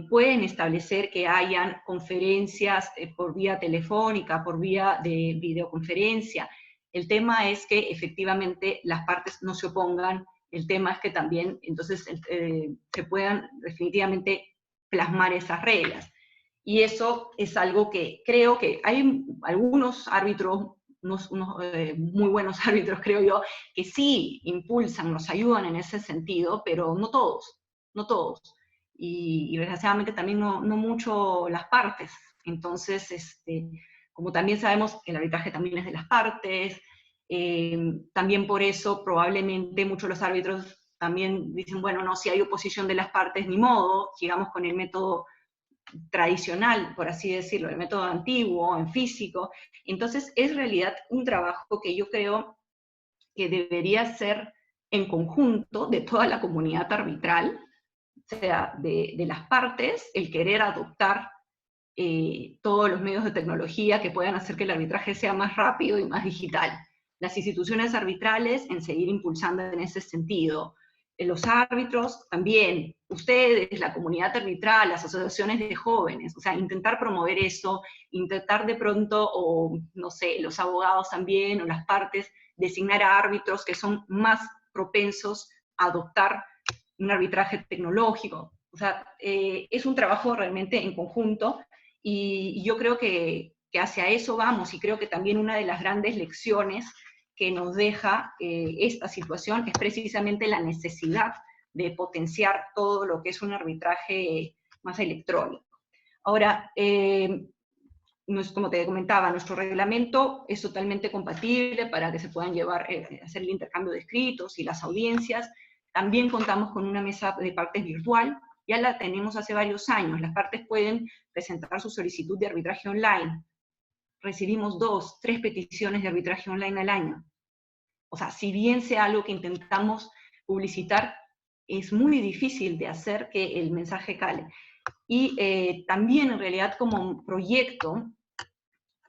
Pueden establecer que hayan conferencias por vía telefónica, por vía de videoconferencia. El tema es que efectivamente las partes no se opongan, el tema es que también entonces se puedan definitivamente plasmar esas reglas. Y eso es algo que creo que hay algunos árbitros, unos muy buenos árbitros creo yo, que sí impulsan, nos ayudan en ese sentido, pero no todos, no todos. Y desgraciadamente también no mucho las partes. Entonces, como también sabemos que el arbitraje también es de las partes, también por eso probablemente muchos de los árbitros también dicen, bueno, no, si hay oposición de las partes, ni modo, sigamos con el método tradicional, por así decirlo, el método antiguo, en físico. Entonces, es en realidad un trabajo que yo creo que debería ser en conjunto de toda la comunidad arbitral, o sea, de las partes, el querer adoptar todos los medios de tecnología que puedan hacer que el arbitraje sea más rápido y más digital. Las instituciones arbitrales en seguir impulsando en ese sentido. Los árbitros también, ustedes, la comunidad arbitral, las asociaciones de jóvenes, o sea, intentar promover eso, intentar de pronto, o no sé, los abogados también, o las partes, designar a árbitros que son más propensos a adoptar un arbitraje tecnológico. O sea, es un trabajo realmente en conjunto, y yo creo que hacia eso vamos, y creo que también una de las grandes lecciones que nos deja esta situación es precisamente la necesidad de potenciar todo lo que es un arbitraje más electrónico. Ahora, como te comentaba, nuestro reglamento es totalmente compatible para que se puedan hacer el intercambio de escritos y las audiencias. También contamos con una mesa de partes virtual, ya la tenemos hace varios años. Las partes pueden presentar su solicitud de arbitraje online. Recibimos 2, 3 peticiones de arbitraje online al año. O sea, si bien sea algo que intentamos publicitar, es muy difícil de hacer que el mensaje cale. Y también en realidad como un proyecto,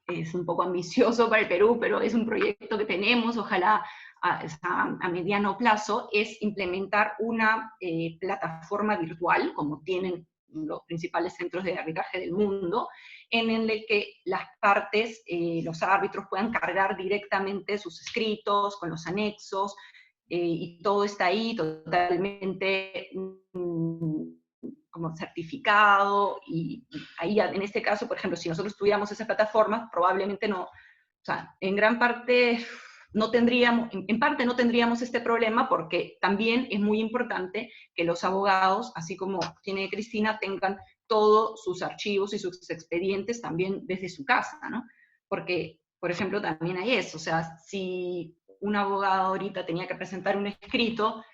es un poco ambicioso para el Perú, pero es un proyecto que tenemos, ojalá a mediano plazo, es implementar una plataforma virtual, como tienen los principales centros de arbitraje del mundo, en el que las partes, los árbitros puedan cargar directamente sus escritos con los anexos, y todo está ahí totalmente como certificado, y ahí en este caso, por ejemplo, si nosotros tuviéramos esa plataforma, probablemente no, o sea, en gran parte no tendríamos, en parte no tendríamos este problema, porque también es muy importante que los abogados, así como tiene Cristina, tengan todos sus archivos y sus expedientes también desde su casa, ¿no? Porque, por ejemplo, también hay eso, o sea, si un abogado ahorita tenía que presentar un escrito,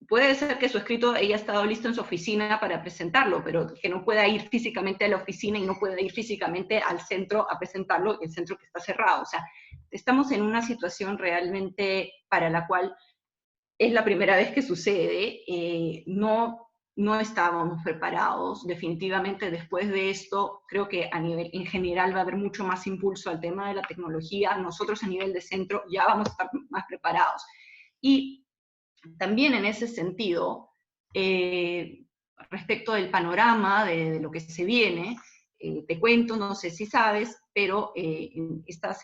puede ser que su escrito haya estado listo en su oficina para presentarlo, pero que no pueda ir físicamente a la oficina y no pueda ir físicamente al centro a presentarlo, el centro que está cerrado. O sea, estamos en una situación realmente para la cual es la primera vez que sucede, no estábamos preparados. Definitivamente después de esto, creo que a nivel en general va a haber mucho más impulso al tema de la tecnología. Nosotros a nivel de centro ya vamos a estar más preparados. Y también en ese sentido, respecto del panorama de lo que se viene, te cuento, no sé si sabes, pero en esta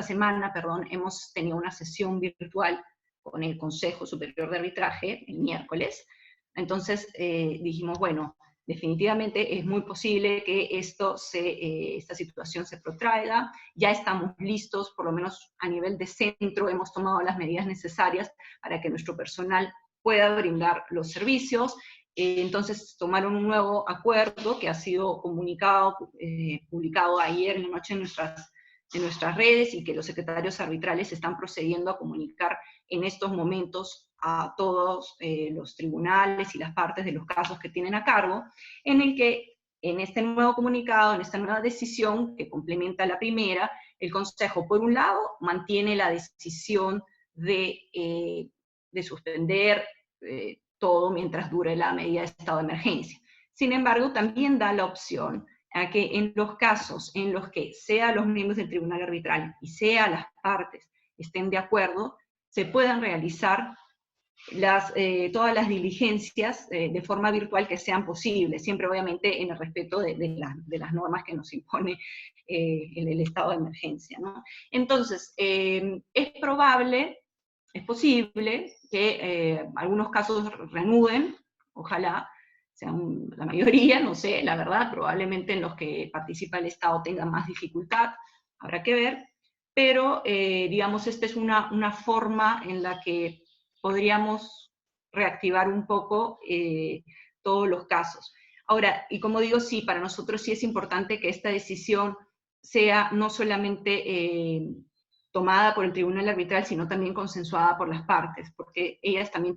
semana, hemos tenido una sesión virtual con el Consejo Superior de Arbitraje el miércoles. Entonces dijimos, bueno, definitivamente es muy posible que esta situación se protraiga. Ya estamos listos, por lo menos a nivel de centro, hemos tomado las medidas necesarias para que nuestro personal pueda brindar los servicios. Entonces tomaron un nuevo acuerdo que ha sido comunicado, publicado ayer en la noche en nuestras redes, y que los secretarios arbitrales están procediendo a comunicar en estos momentos a todos los tribunales y las partes de los casos que tienen a cargo, en el que en este nuevo comunicado, en esta nueva decisión que complementa la primera, el Consejo, por un lado, mantiene la decisión de suspender todo mientras dure la medida de estado de emergencia. Sin embargo, también da la opción a que en los casos en los que sea los miembros del tribunal arbitral y sea las partes estén de acuerdo, se puedan realizar todas las diligencias de forma virtual que sean posibles, siempre obviamente en el respeto de las normas que nos impone el estado de emergencia, ¿no? Entonces, es probable, es posible que algunos casos reanuden, ojalá sean la mayoría, no sé, la verdad, probablemente en los que participa el Estado tengan más dificultad, habrá que ver, pero digamos, esta es una forma en la que podríamos reactivar un poco todos los casos. Ahora, y como digo, sí, para nosotros sí es importante que esta decisión sea no solamente tomada por el tribunal arbitral, sino también consensuada por las partes, porque ellas también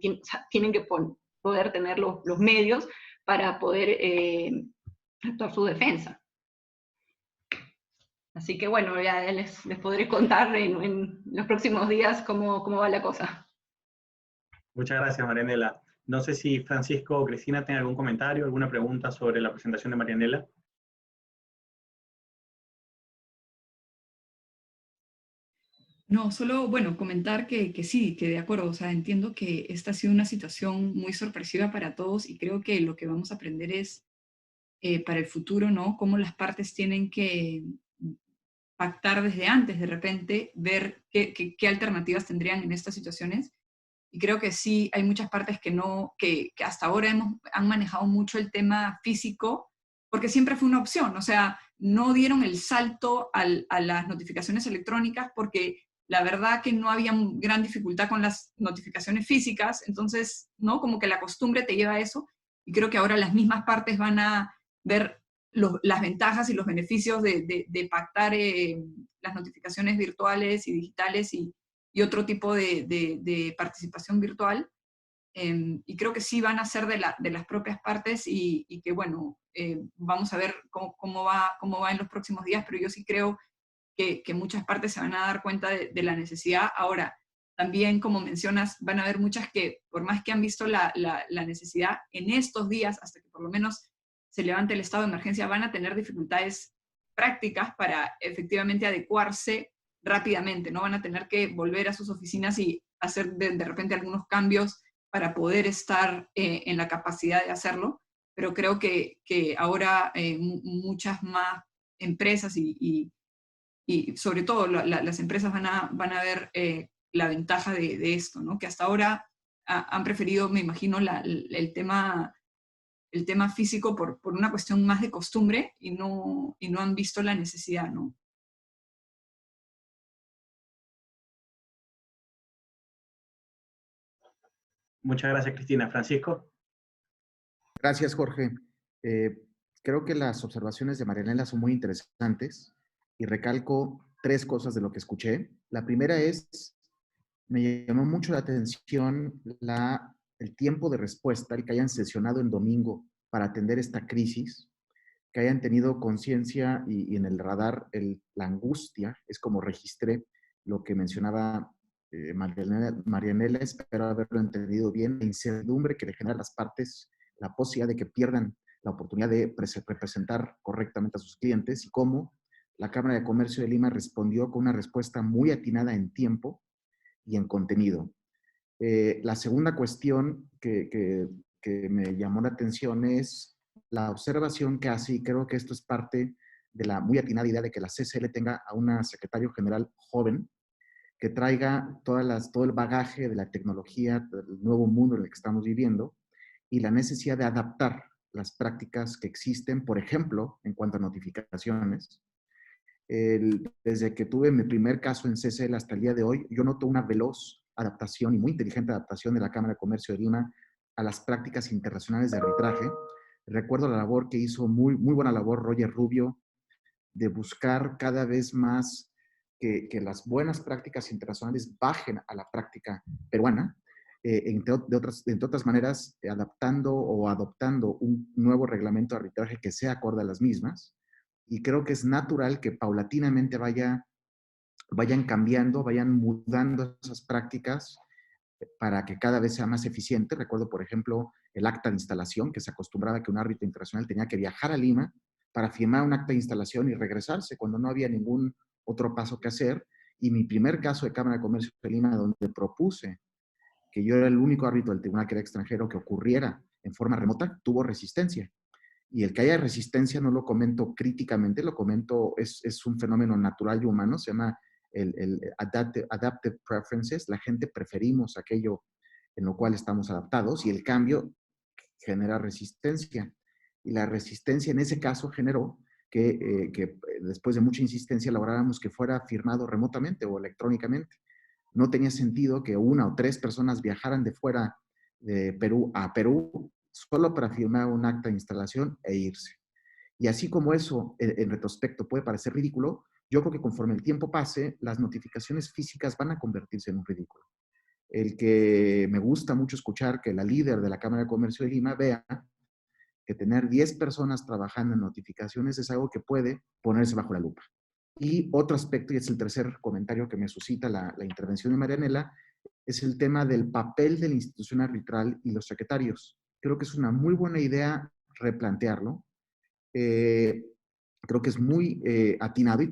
tienen que poder tener los medios para poder actuar su defensa. Así que bueno, ya les podré contar en los próximos días cómo va la cosa. Muchas gracias, Marianela. No sé si Francisco o Cristina tienen algún comentario, alguna pregunta sobre la presentación de Marianela. No, solo, bueno, comentar que sí, que de acuerdo, o sea, entiendo que esta ha sido una situación muy sorpresiva para todos y creo que lo que vamos a aprender es para el futuro, ¿no? Cómo las partes tienen que pactar desde antes, de repente, ver qué alternativas tendrían en estas situaciones. Y creo que sí, hay muchas partes que hasta ahora han manejado mucho el tema físico, porque siempre fue una opción, o sea, no dieron el salto a las notificaciones electrónicas porque la verdad que no había gran dificultad con las notificaciones físicas, entonces, ¿no? Como que la costumbre te lleva a eso, y creo que ahora las mismas partes van a ver las ventajas y los beneficios de pactar las notificaciones virtuales y digitales y otro tipo de participación virtual. Y creo que sí van a ser de las propias partes y que, bueno, vamos a ver cómo va en los próximos días, pero yo sí creo que muchas partes se van a dar cuenta de la necesidad. Ahora, también, como mencionas, van a haber muchas que, por más que han visto la necesidad en estos días, hasta que por lo menos se levante el estado de emergencia, van a tener dificultades prácticas para efectivamente adecuarse rápidamente, ¿no? Van a tener que volver a sus oficinas y hacer de repente algunos cambios para poder estar en la capacidad de hacerlo, pero creo que ahora muchas más empresas y sobre todo las empresas van a ver la ventaja de esto, ¿no? Que hasta ahora han preferido, me imagino, el tema físico por una cuestión más de costumbre y no han visto la necesidad, ¿no? Muchas gracias, Cristina. Francisco. Gracias, Jorge. Creo que las observaciones de Marianela son muy interesantes y recalco 3 cosas de lo que escuché. La primera es, me llamó mucho la atención el tiempo de respuesta, el que hayan sesionado en domingo para atender esta crisis, que hayan tenido conciencia y en el radar la angustia, es como registré lo que mencionaba Marianela, espero haberlo entendido bien, la incertidumbre que le genera a las partes, la posibilidad de que pierdan la oportunidad de representar correctamente a sus clientes y cómo la Cámara de Comercio de Lima respondió con una respuesta muy atinada en tiempo y en contenido. La segunda cuestión que me llamó la atención es la observación que hace, y creo que esto es parte de la muy atinada idea de que la CCL tenga a una secretario general joven que traiga todo el bagaje de la tecnología, del nuevo mundo en el que estamos viviendo y la necesidad de adaptar las prácticas que existen, por ejemplo, en cuanto a notificaciones. Desde que tuve mi primer caso en CCL hasta el día de hoy, yo noto una veloz adaptación y muy inteligente adaptación de la Cámara de Comercio de Lima a las prácticas internacionales de arbitraje. Recuerdo la labor que hizo, muy buena labor, Roger Rubio, de buscar cada vez más que las buenas prácticas internacionales bajen a la práctica peruana. entre otras maneras, adaptando o adoptando un nuevo reglamento de arbitraje que sea acorde a las mismas. Y creo que es natural que paulatinamente vayan cambiando, vayan mudando esas prácticas para que cada vez sea más eficiente. Recuerdo, por ejemplo, el acta de instalación, que se acostumbraba que un árbitro internacional tenía que viajar a Lima para firmar un acta de instalación y regresarse cuando no había ningún otro paso que hacer. Y mi primer caso de Cámara de Comercio de Lima, donde propuse que yo era el único árbitro del tribunal que era extranjero que ocurriera en forma remota, tuvo resistencia. Y el que haya resistencia no lo comento críticamente, lo comento, es un fenómeno natural y humano, se llama el adaptive preferences. La gente preferimos aquello en lo cual estamos adaptados y el cambio genera resistencia. Y la resistencia en ese caso generó que después de mucha insistencia lográramos que fuera firmado remotamente o electrónicamente. No tenía sentido que una o tres personas viajaran de fuera de Perú a Perú solo para firmar un acta de instalación e irse. Y así como eso, en retrospecto, puede parecer ridículo, yo creo que conforme el tiempo pase, las notificaciones físicas van a convertirse en un ridículo. El que me gusta mucho escuchar que la líder de la Cámara de Comercio de Lima vea que tener 10 personas trabajando en notificaciones es algo que puede ponerse bajo la lupa. Y otro aspecto, y es el tercer comentario que me suscita la intervención de Marianela, es el tema del papel de la institución arbitral y los secretarios. Creo que es una muy buena idea replantearlo. Creo que es muy atinado y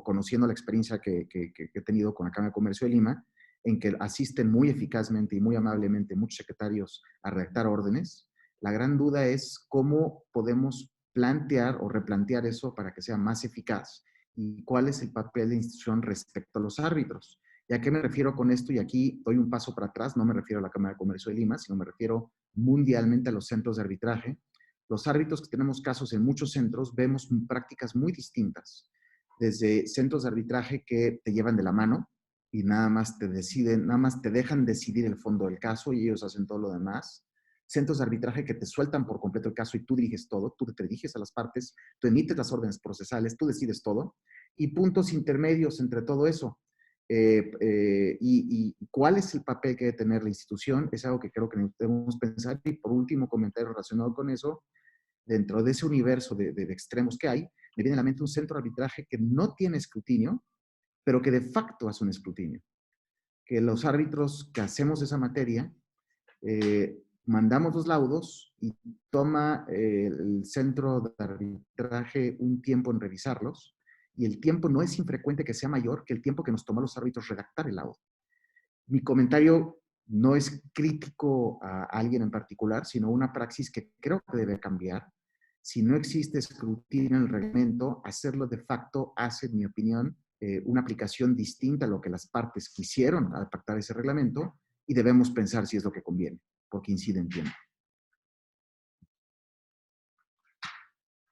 conociendo la experiencia que he tenido con la Cámara de Comercio de Lima, en que asisten muy eficazmente y muy amablemente muchos secretarios a redactar órdenes. La gran duda es cómo podemos plantear o replantear eso para que sea más eficaz y cuál es el papel de la institución respecto a los árbitros. ¿Y a qué me refiero con esto? Y aquí doy un paso para atrás, no me refiero a la Cámara de Comercio de Lima, sino me refiero mundialmente a los centros de arbitraje. Los árbitros que tenemos casos en muchos centros vemos prácticas muy distintas, desde centros de arbitraje que te llevan de la mano y nada más te dejan decidir el fondo del caso y ellos hacen todo lo demás. Centros de arbitraje que te sueltan por completo el caso y tú diriges todo, tú te diriges a las partes, tú emites las órdenes procesales, tú decides todo. Y puntos intermedios entre todo eso. Y cuál es el papel que debe tener la institución es algo que creo que debemos pensar. Y por último, comentario relacionado con eso, dentro de ese universo de extremos que hay, me viene a la mente un centro de arbitraje que no tiene escrutinio, pero que de facto hace un escrutinio. Que los árbitros que hacemos esa materia, mandamos los laudos y toma el centro de arbitraje un tiempo en revisarlos, y el tiempo no es infrecuente que sea mayor que el tiempo que nos toma a los árbitros redactar el laudo. Mi comentario no es crítico a alguien en particular, sino una praxis que creo que debe cambiar. Si no existe escrutinio en el reglamento, hacerlo de facto hace, en mi opinión, una aplicación distinta a lo que las partes quisieron al pactar ese reglamento, y debemos pensar si es lo que conviene, porque incide en tiempo.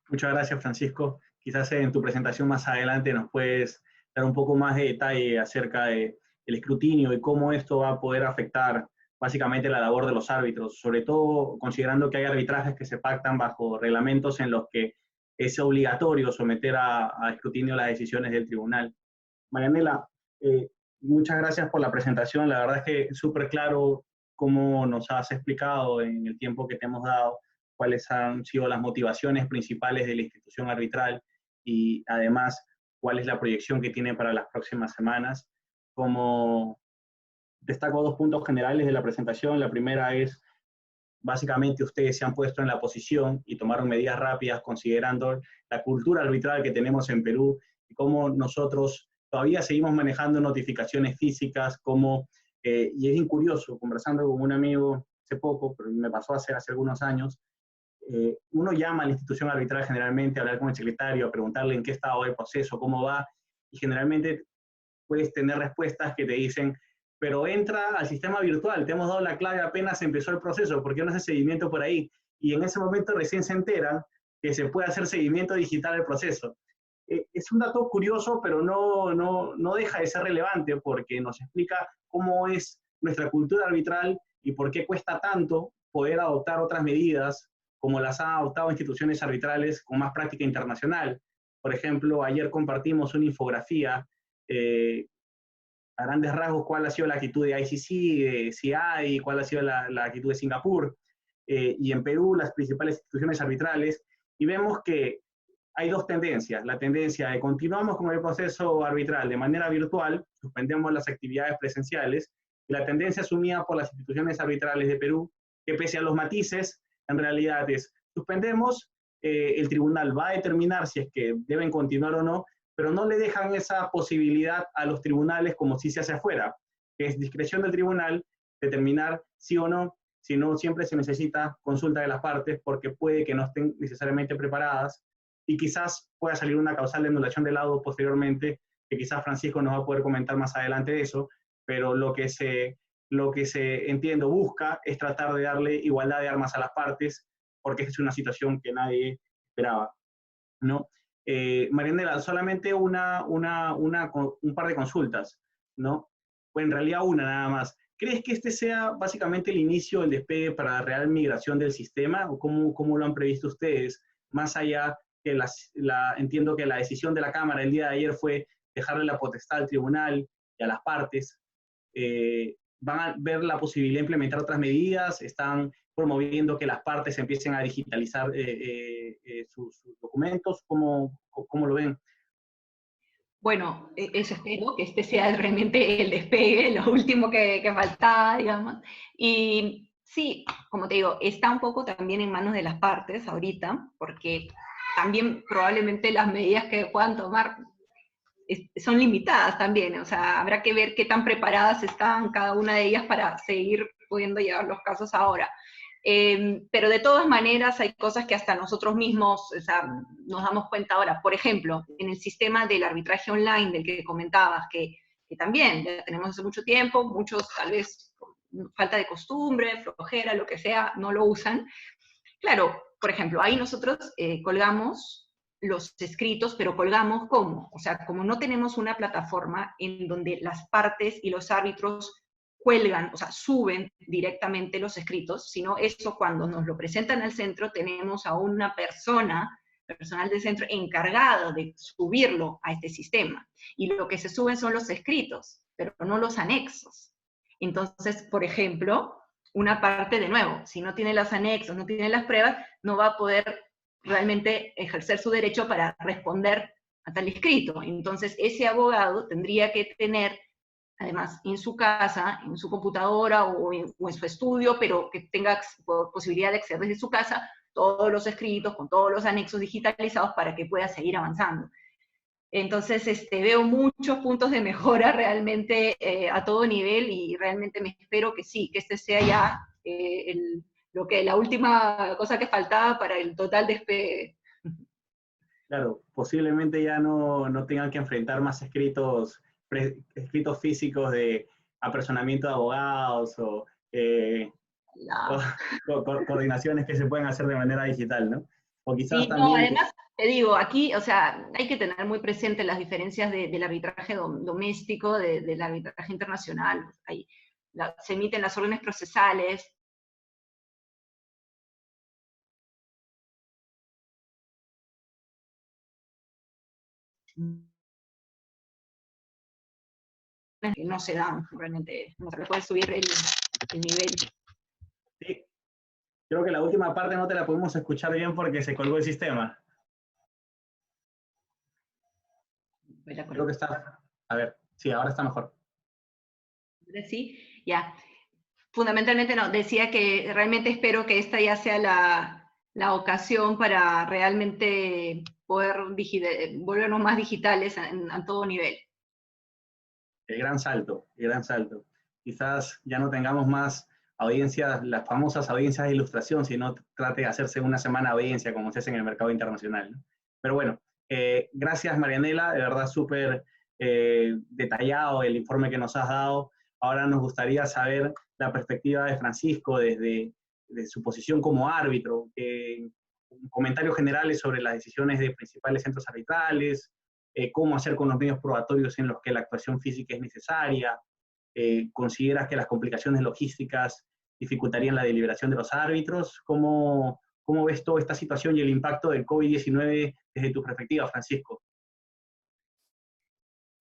Muchas gracias, Francisco. Quizás en tu presentación más adelante nos puedes dar un poco más de detalle acerca del escrutinio y cómo esto va a poder afectar básicamente la labor de los árbitros, sobre todo considerando que hay arbitrajes que se pactan bajo reglamentos en los que es obligatorio someter a escrutinio las decisiones del tribunal. Marianela, muchas gracias por la presentación. La verdad es que es súper claro cómo nos has explicado en el tiempo que te hemos dado cuáles han sido las motivaciones principales de la institución arbitral y además cuál es la proyección que tiene para las próximas semanas. Como destaco dos puntos generales de la presentación. La primera es, básicamente ustedes se han puesto en la posición y tomaron medidas rápidas considerando la cultura arbitral que tenemos en Perú y cómo nosotros todavía seguimos manejando notificaciones físicas, y es incurioso, conversando con un amigo hace poco, pero me pasó hace algunos años, uno llama a la institución arbitral generalmente a hablar con el secretario, a preguntarle en qué estado va el proceso, cómo va, y generalmente puedes tener respuestas que te dicen, pero entra al sistema virtual, te hemos dado la clave apenas empezó el proceso, ¿por qué no hace seguimiento por ahí? Y en ese momento recién se enteran que se puede hacer seguimiento digital del proceso. Es un dato curioso, pero no deja de ser relevante porque nos explica cómo es nuestra cultura arbitral y por qué cuesta tanto poder adoptar otras medidas como las han adoptado instituciones arbitrales con más práctica internacional. Por ejemplo, ayer compartimos una infografía a grandes rasgos cuál ha sido la actitud de ICC, de CI, cuál ha sido la actitud de Singapur, y en Perú las principales instituciones arbitrales, y vemos que hay dos tendencias. La tendencia de continuamos con el proceso arbitral de manera virtual, suspendemos las actividades presenciales, y la tendencia asumida por las instituciones arbitrales de Perú, que pese a los matices, en realidad es suspendemos, el tribunal va a determinar si es que deben continuar o no, pero no le dejan esa posibilidad a los tribunales como si se hace afuera, que es discreción del tribunal determinar sí o no, si no siempre se necesita consulta de las partes porque puede que no estén necesariamente preparadas y quizás pueda salir una causal de anulación de laudo posteriormente, que quizás Francisco nos va a poder comentar más adelante de eso, pero lo que se entiendo busca es tratar de darle igualdad de armas a las partes, porque es una situación que nadie esperaba, ¿no? Marianela, solamente un par de consultas, ¿no? Pues en realidad una nada más. ¿Crees que este sea básicamente el inicio del despegue para la real migración del sistema? ¿O cómo lo han previsto ustedes? Más allá que entiendo que la decisión de la Cámara el día de ayer fue dejarle la potestad al tribunal y a las partes. ¿Van a ver la posibilidad de implementar otras medidas? ¿Están promoviendo que las partes empiecen a digitalizar sus documentos? ¿Cómo lo ven? Bueno, eso espero, que este sea realmente el despegue, lo último que faltaba, digamos. Y sí, como te digo, está un poco también en manos de las partes ahorita, porque también probablemente las medidas que puedan tomar son limitadas también, o sea, habrá que ver qué tan preparadas están cada una de ellas para seguir pudiendo llevar los casos ahora. Pero de todas maneras hay cosas que hasta nosotros mismos, o sea, nos damos cuenta ahora. Por ejemplo, en el sistema del arbitraje online del que comentabas, que también ya tenemos hace mucho tiempo, muchos tal vez por falta de costumbre, flojera, lo que sea, no lo usan. Claro, por ejemplo, ahí nosotros colgamos los escritos, pero colgamos ¿cómo? O sea, como no tenemos una plataforma en donde las partes y los árbitros cuelgan, o sea, suben directamente los escritos, sino eso cuando nos lo presentan al centro tenemos a una personal del centro encargado de subirlo a este sistema. Y lo que se suben son los escritos, pero no los anexos. Entonces, por ejemplo, una parte, de nuevo, si no tiene los anexos, no tiene las pruebas, no va a poder realmente ejercer su derecho para responder a tal escrito. Entonces, ese abogado tendría que tener, además, en su casa, en su computadora o en su estudio, pero que tenga posibilidad de acceder desde su casa, todos los escritos con todos los anexos digitalizados para que pueda seguir avanzando. Entonces, veo muchos puntos de mejora realmente a todo nivel y realmente me espero que sí, que este sea ya la última cosa que faltaba para el total despegue. Claro, posiblemente ya no tengan que enfrentar más escritos físicos de apersonamiento de abogados o coordinaciones que se pueden hacer de manera digital, ¿no? O quizás sí, también... no, además, te digo, aquí, o sea, hay que tener muy presente las diferencias del arbitraje doméstico, del arbitraje internacional. Ahí, se emiten las órdenes procesales. No se dan, realmente, no se le puede subir el nivel. Sí, creo que la última parte no te la podemos escuchar bien porque se colgó el sistema. Creo que está... A ver, sí, ahora está mejor. Sí, ya. Fundamentalmente no, decía que realmente espero que esta ya sea la ocasión para realmente poder volvernos más digitales a todo nivel. El gran salto, el gran salto. Quizás ya no tengamos más audiencias, las famosas audiencias de ilustración, sino trate de hacerse una semana de audiencia como se hace en el mercado internacional, ¿no? Pero bueno, gracias Marianela, de verdad súper detallado el informe que nos has dado. Ahora nos gustaría saber la perspectiva de Francisco desde su posición como árbitro, comentarios generales sobre las decisiones de principales centros arbitrales, cómo hacer con los medios probatorios en los que la actuación física es necesaria, ¿consideras que las complicaciones logísticas dificultarían la deliberación de los árbitros? ¿Cómo ves toda esta situación y el impacto del COVID-19 desde tu perspectiva, Francisco?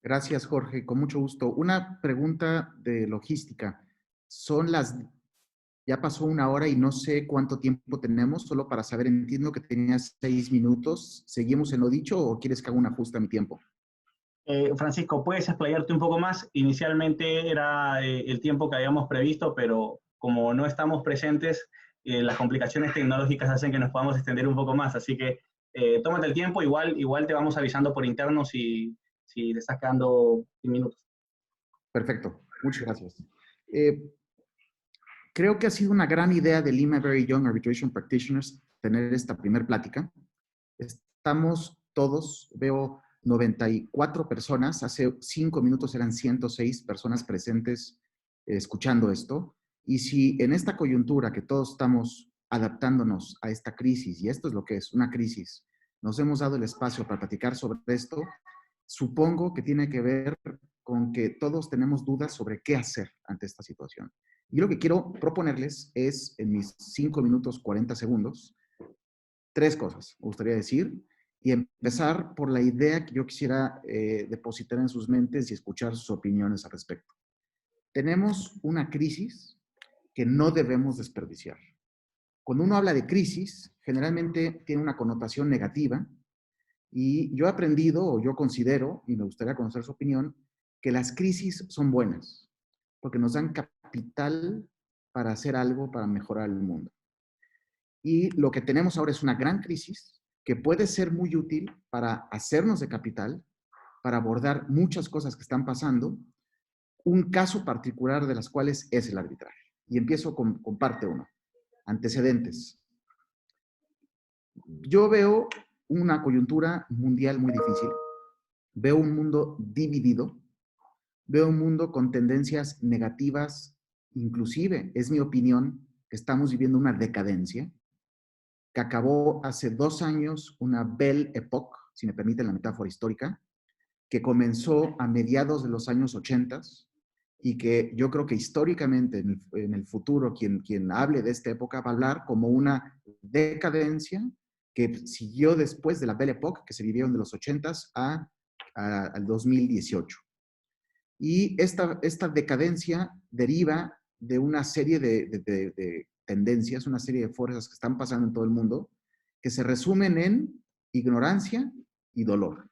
Gracias, Jorge. Con mucho gusto. Una pregunta de logística. Ya pasó 1 hora y no sé cuánto tiempo tenemos, solo para saber, entiendo que tenías 6 minutos. ¿Seguimos en lo dicho o quieres que haga un ajuste a mi tiempo? Francisco, ¿puedes explayarte un poco más? Inicialmente era el tiempo que habíamos previsto, pero como no estamos presentes, las complicaciones tecnológicas hacen que nos podamos extender un poco más. Así que tómate el tiempo, igual te vamos avisando por interno si te estás quedando 10 minutos. Perfecto, muchas gracias. Creo que ha sido una gran idea de Lima Very Young Arbitration Practitioners tener esta primer plática. Estamos todos, veo 94 personas, hace 5 minutos eran 106 personas presentes escuchando esto. Y si en esta coyuntura que todos estamos adaptándonos a esta crisis, y esto es lo que es una crisis, nos hemos dado el espacio para platicar sobre esto, supongo que tiene que ver con que todos tenemos dudas sobre qué hacer ante esta situación. Y lo que quiero proponerles es, en mis 5 minutos 40 segundos, 3 cosas, me gustaría decir, y empezar por la idea que yo quisiera depositar en sus mentes y escuchar sus opiniones al respecto. Tenemos una crisis que no debemos desperdiciar. Cuando uno habla de crisis, generalmente tiene una connotación negativa, y yo he aprendido, o yo considero, y me gustaría conocer su opinión, que las crisis son buenas, porque nos dan capital para hacer algo para mejorar el mundo. Y lo que tenemos ahora es una gran crisis que puede ser muy útil para hacernos de capital, para abordar muchas cosas que están pasando, un caso particular de las cuales es el arbitraje. Y empiezo con parte 1, antecedentes. Yo veo una coyuntura mundial muy difícil, veo un mundo dividido, veo un mundo con tendencias negativas, inclusive, es mi opinión, que estamos viviendo una decadencia, que acabó hace 2 años una Belle Époque, si me permiten la metáfora histórica, que comenzó a mediados de los años 80 y que yo creo que históricamente en el futuro quien hable de esta época va a hablar como una decadencia que siguió después de la Belle Époque, que se vivieron de los 80 al 2018. Y esta decadencia deriva de una serie de tendencias, una serie de fuerzas que están pasando en todo el mundo, que se resumen en ignorancia y dolor.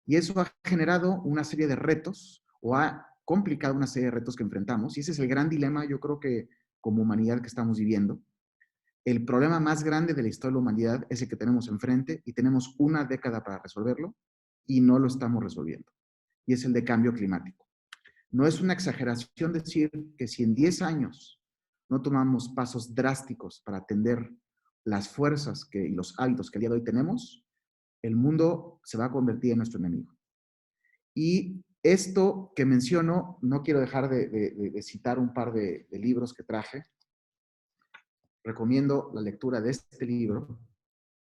Y eso ha generado una serie de retos, o ha complicado una serie de retos que enfrentamos, y ese es el gran dilema, yo creo que como humanidad que estamos viviendo. El problema más grande de la historia de la humanidad es el que tenemos enfrente, y tenemos 1 década para resolverlo, y no lo estamos resolviendo. Y es el de cambio climático. No es una exageración decir que si en 10 años no tomamos pasos drásticos para atender las fuerzas y los hábitos que el día de hoy tenemos, el mundo se va a convertir en nuestro enemigo. Y esto que menciono, no quiero dejar de citar un par de libros que traje. Recomiendo la lectura de este libro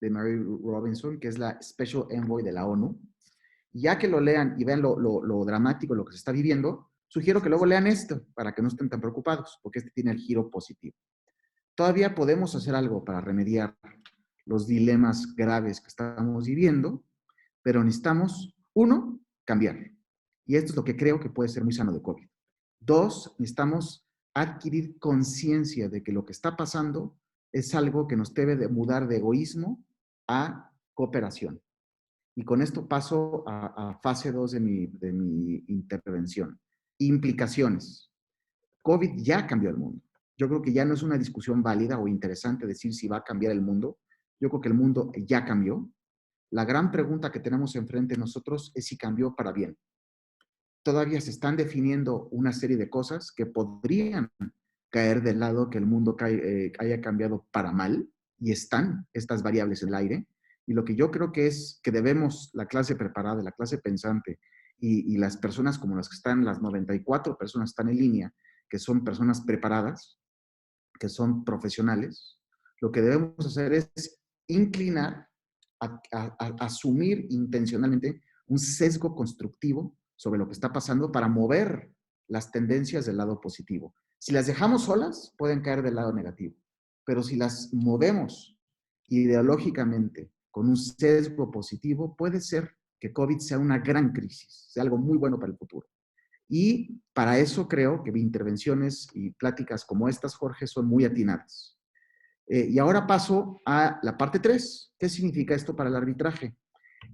de Mary Robinson, que es la Special Envoy de la ONU. Y ya que lo lean y vean lo dramático, lo que se está viviendo, sugiero que luego lean esto para que no estén tan preocupados, porque este tiene el giro positivo. Todavía podemos hacer algo para remediar los dilemas graves que estamos viviendo, pero necesitamos, 1, cambiar. Y esto es lo que creo que puede ser muy sano de COVID. 2, necesitamos adquirir conciencia de que lo que está pasando es algo que nos debe de mudar de egoísmo a cooperación. Y con esto paso a fase 2 de mi intervención. Implicaciones. COVID ya cambió el mundo. Yo creo que ya no es una discusión válida o interesante decir si va a cambiar el mundo. Yo creo que el mundo ya cambió. La gran pregunta que tenemos enfrente de nosotros es si cambió para bien. Todavía se están definiendo una serie de cosas que podrían caer del lado que el mundo haya cambiado para mal, y están estas variables en el aire. Y lo que yo creo que es que debemos, la clase preparada, la clase pensante y las personas como las que están, las 94 personas que están en línea, que son personas preparadas, que son profesionales, lo que debemos hacer es inclinar a asumir intencionalmente un sesgo constructivo sobre lo que está pasando para mover las tendencias del lado positivo. Si las dejamos solas, pueden caer del lado negativo, pero si las movemos ideológicamente con un sesgo positivo, puede ser que COVID sea una gran crisis, sea algo muy bueno para el futuro. Y para eso creo que intervenciones y pláticas como estas, Jorge, son muy atinadas. Y ahora paso a la parte 3. ¿Qué significa esto para el arbitraje?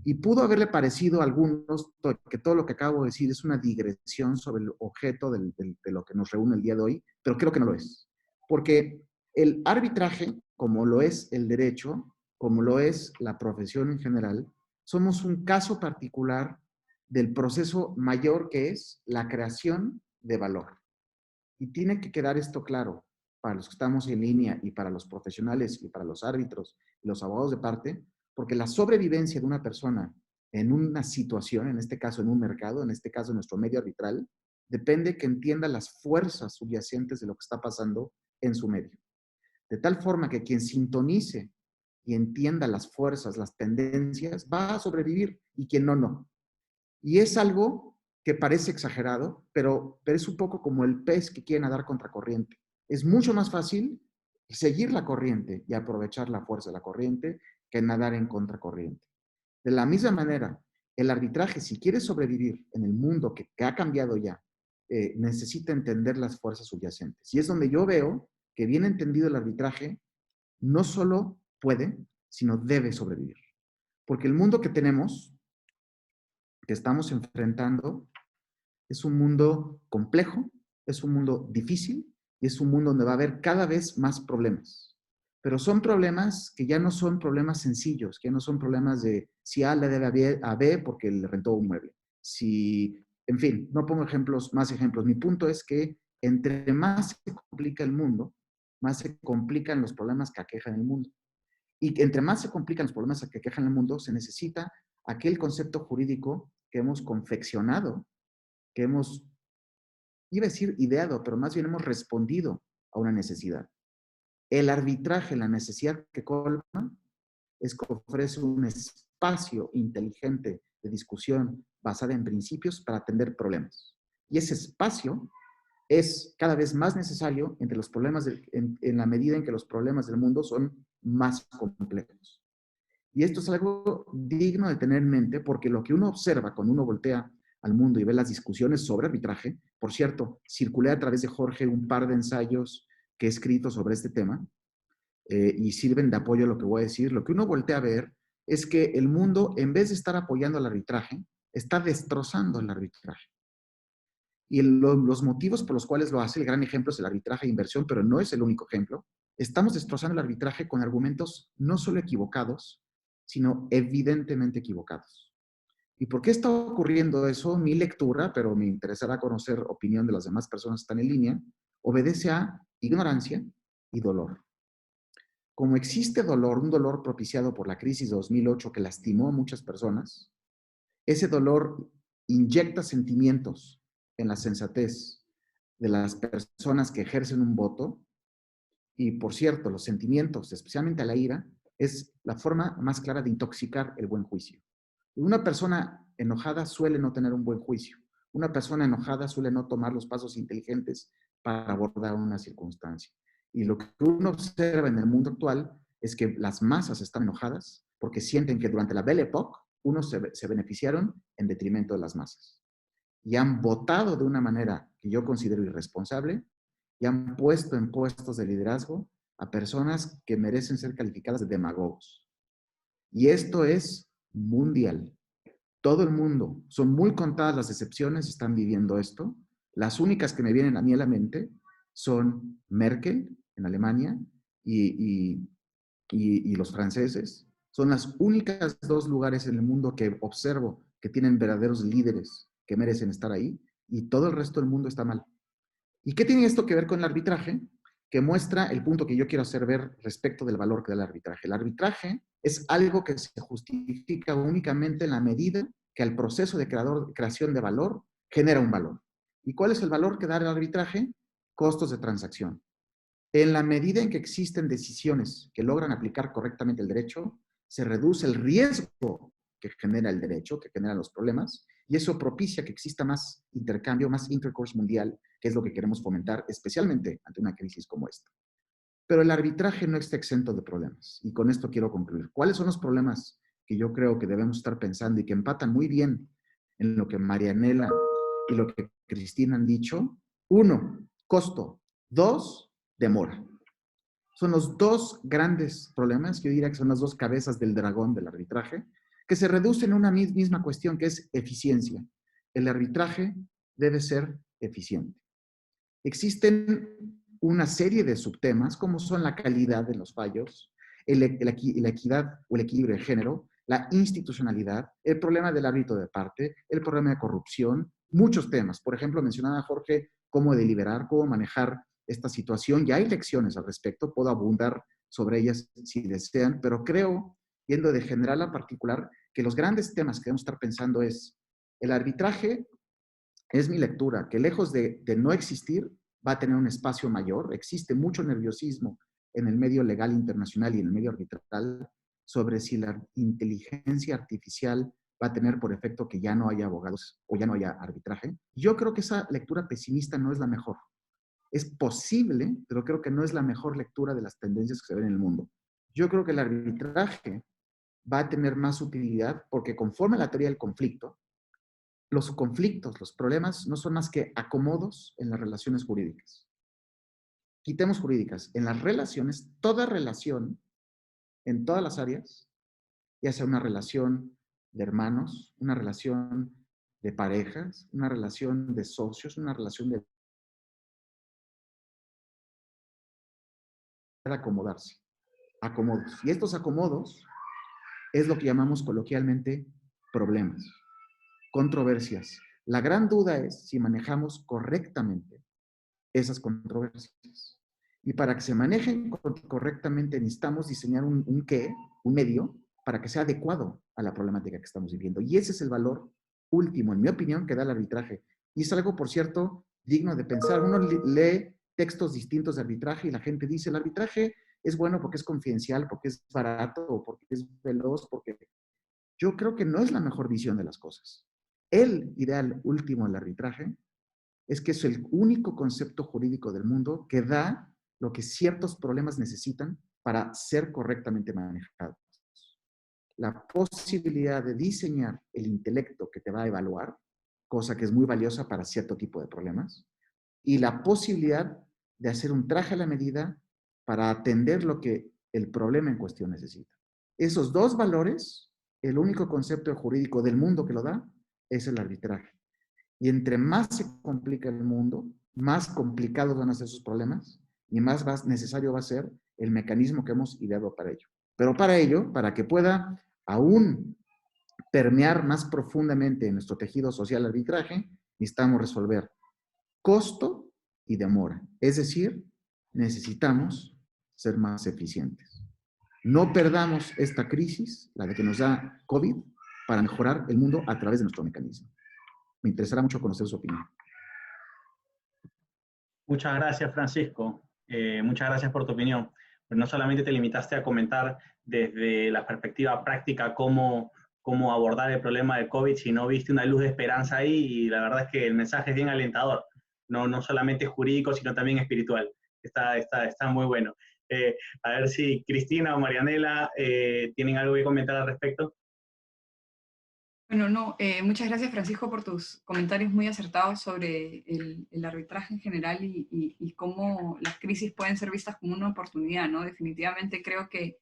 Y pudo haberle parecido a algunos que todo lo que acabo de decir es una digresión sobre el objeto de lo que nos reúne el día de hoy, pero creo que no lo es. Porque el arbitraje, como lo es el derecho, como lo es la profesión en general, somos un caso particular del proceso mayor que es la creación de valor. Y tiene que quedar esto claro para los que estamos en línea y para los profesionales y para los árbitros y los abogados de parte, porque la sobrevivencia de una persona en una situación, en este caso en un mercado, en este caso en nuestro medio arbitral, depende que entienda las fuerzas subyacentes de lo que está pasando en su medio. De tal forma que quien sintonice y entienda las fuerzas, las tendencias, va a sobrevivir y quien no, no. Y es algo que parece exagerado, pero es un poco como el pez que quiere nadar contra corriente. Es mucho más fácil seguir la corriente y aprovechar la fuerza de la corriente que nadar en contracorriente. De la misma manera, el arbitraje, si quiere sobrevivir en el mundo que ha cambiado ya, necesita entender las fuerzas subyacentes. Y es donde yo veo que bien entendido el arbitraje no solo puede, sino debe sobrevivir. Porque el mundo que tenemos, que estamos enfrentando, es un mundo complejo, es un mundo difícil y es un mundo donde va a haber cada vez más problemas. Pero son problemas que ya no son problemas sencillos, que ya no son problemas de si A le debe a B porque le rentó un mueble. Si, en fin, no pongo más ejemplos. Mi punto es que entre más se complica el mundo, más se complican los problemas que aquejan el mundo. Y entre más se complican los problemas que aquejan el mundo, se necesita aquel concepto jurídico que hemos confeccionado, que hemos, iba a decir ideado, pero más bien hemos respondido a una necesidad. El arbitraje, la necesidad que colma, es que ofrece un espacio inteligente de discusión basada en principios para atender problemas. Y ese espacio es cada vez más necesario entre los problemas en la medida en que los problemas del mundo son más complejos. Y esto es algo digno de tener en mente porque lo que uno observa cuando uno voltea al mundo y ve las discusiones sobre arbitraje, por cierto, circulé a través de Jorge un par de ensayos que he escrito sobre este tema y sirven de apoyo a lo que voy a decir. Lo que uno voltea a ver es que el mundo, en vez de estar apoyando al arbitraje, está destrozando el arbitraje. Y los motivos por los cuales lo hace, el gran ejemplo es el arbitraje de inversión, pero no es el único ejemplo. Estamos destrozando el arbitraje con argumentos no solo equivocados, sino evidentemente equivocados. ¿Y por qué está ocurriendo eso? Mi lectura, pero me interesará conocer opinión de las demás personas que están en línea, obedece a ignorancia y dolor. Como existe dolor, un dolor propiciado por la crisis de 2008 que lastimó a muchas personas, ese dolor inyecta sentimientos en la sensatez de las personas que ejercen un voto. Y por cierto, los sentimientos, especialmente la ira, es la forma más clara de intoxicar el buen juicio. Una persona enojada suele no tener un buen juicio. Una persona enojada suele no tomar los pasos inteligentes para abordar una circunstancia. Y lo que uno observa en el mundo actual es que las masas están enojadas porque sienten que durante la Belle Époque unos se beneficiaron en detrimento de las masas. Y han votado de una manera que yo considero irresponsable y han puesto en puestos de liderazgo a personas que merecen ser calificadas de demagogos. Y esto es mundial. Todo el mundo, son muy contadas las excepciones, están viviendo esto. Las únicas que me vienen a mí a la mente son Merkel en Alemania y los franceses. Son las únicas dos lugares en el mundo que observo que tienen verdaderos líderes que merecen estar ahí y todo el resto del mundo está mal. ¿Y qué tiene esto que ver con el arbitraje? Que muestra el punto que yo quiero hacer ver respecto del valor que da el arbitraje. El arbitraje es algo que se justifica únicamente en la medida que el proceso de creación de valor genera un valor. ¿Y cuál es el valor que da el arbitraje? Costos de transacción. En la medida en que existen decisiones que logran aplicar correctamente el derecho, se reduce el riesgo que genera el derecho, que generan los problemas, y eso propicia que exista más intercambio, más intercourse mundial, que es lo que queremos fomentar, especialmente ante una crisis como esta. Pero el arbitraje no está exento de problemas, y con esto quiero concluir. ¿Cuáles son los problemas que yo creo que debemos estar pensando y que empatan muy bien en lo que Marianela y lo que Cristina han dicho. 1, costo. 2, demora. Son los dos grandes problemas, que yo diría que son las dos cabezas del dragón del arbitraje, que se reducen a una misma cuestión, que es eficiencia. El arbitraje debe ser eficiente. Existen una serie de subtemas, como son la calidad de los fallos, la equidad o el equilibrio de género, la institucionalidad, el problema del árbitro de parte, el problema de corrupción, muchos temas. Por ejemplo, mencionaba Jorge cómo deliberar, cómo manejar esta situación. Ya hay lecciones al respecto, puedo abundar sobre ellas si desean, pero creo, yendo de general a particular, que los grandes temas que debemos estar pensando es el arbitraje. Es mi lectura, que lejos de no existir, va a tener un espacio mayor. Existe mucho nerviosismo en el medio legal internacional y en el medio arbitral sobre si la inteligencia artificial va a tener por efecto que ya no haya abogados o ya no haya arbitraje. Yo creo que esa lectura pesimista no es la mejor. Es posible, pero creo que no es la mejor lectura de las tendencias que se ven en el mundo. Yo creo que el arbitraje va a tener más utilidad porque conforme a la teoría del conflicto, los conflictos, los problemas no son más que acomodos en las relaciones jurídicas. Quitemos jurídicas. En las relaciones, toda relación, en todas las áreas, ya sea una relación de hermanos, una relación de parejas, una relación de socios, una relación de acomodarse. Acomodos. Y estos acomodos es lo que llamamos coloquialmente problemas, controversias. La gran duda es si manejamos correctamente esas controversias. Y para que se manejen correctamente necesitamos diseñar un qué, un medio, para que sea adecuado a la problemática que estamos viviendo. Y ese es el valor último, en mi opinión, que da el arbitraje. Y es algo, por cierto, digno de pensar. Uno lee textos distintos de arbitraje y la gente dice, el arbitraje es bueno porque es confidencial, porque es barato, o porque es veloz, porque... Yo creo que no es la mejor visión de las cosas. El ideal último del arbitraje es que es el único concepto jurídico del mundo que da lo que ciertos problemas necesitan para ser correctamente manejados. La posibilidad de diseñar el intelecto que te va a evaluar, cosa que es muy valiosa para cierto tipo de problemas, y la posibilidad de hacer un traje a la medida para atender lo que el problema en cuestión necesita. Esos dos valores, el único concepto jurídico del mundo que lo da, es el arbitraje. Y entre más se complica el mundo, más complicados van a ser sus problemas y más necesario va a ser el mecanismo que hemos ideado para ello. Pero para ello, para que pueda aún permear más profundamente en nuestro tejido social arbitraje, necesitamos resolver costo y demora. Es decir, necesitamos ser más eficientes. No perdamos esta crisis, la de que nos da COVID, para mejorar el mundo a través de nuestro mecanismo. Me interesará mucho conocer su opinión. Muchas gracias, Francisco. Muchas gracias por tu opinión. Pues no solamente te limitaste a comentar desde la perspectiva práctica cómo abordar el problema del COVID, sino viste una luz de esperanza ahí y la verdad es que el mensaje es bien alentador. No solamente jurídico, sino también espiritual. Está muy bueno. A ver si Cristina o Marianela tienen algo que comentar al respecto. Bueno, no, muchas gracias Francisco por tus comentarios muy acertados sobre el arbitraje en general y cómo las crisis pueden ser vistas como una oportunidad, ¿no? Definitivamente creo que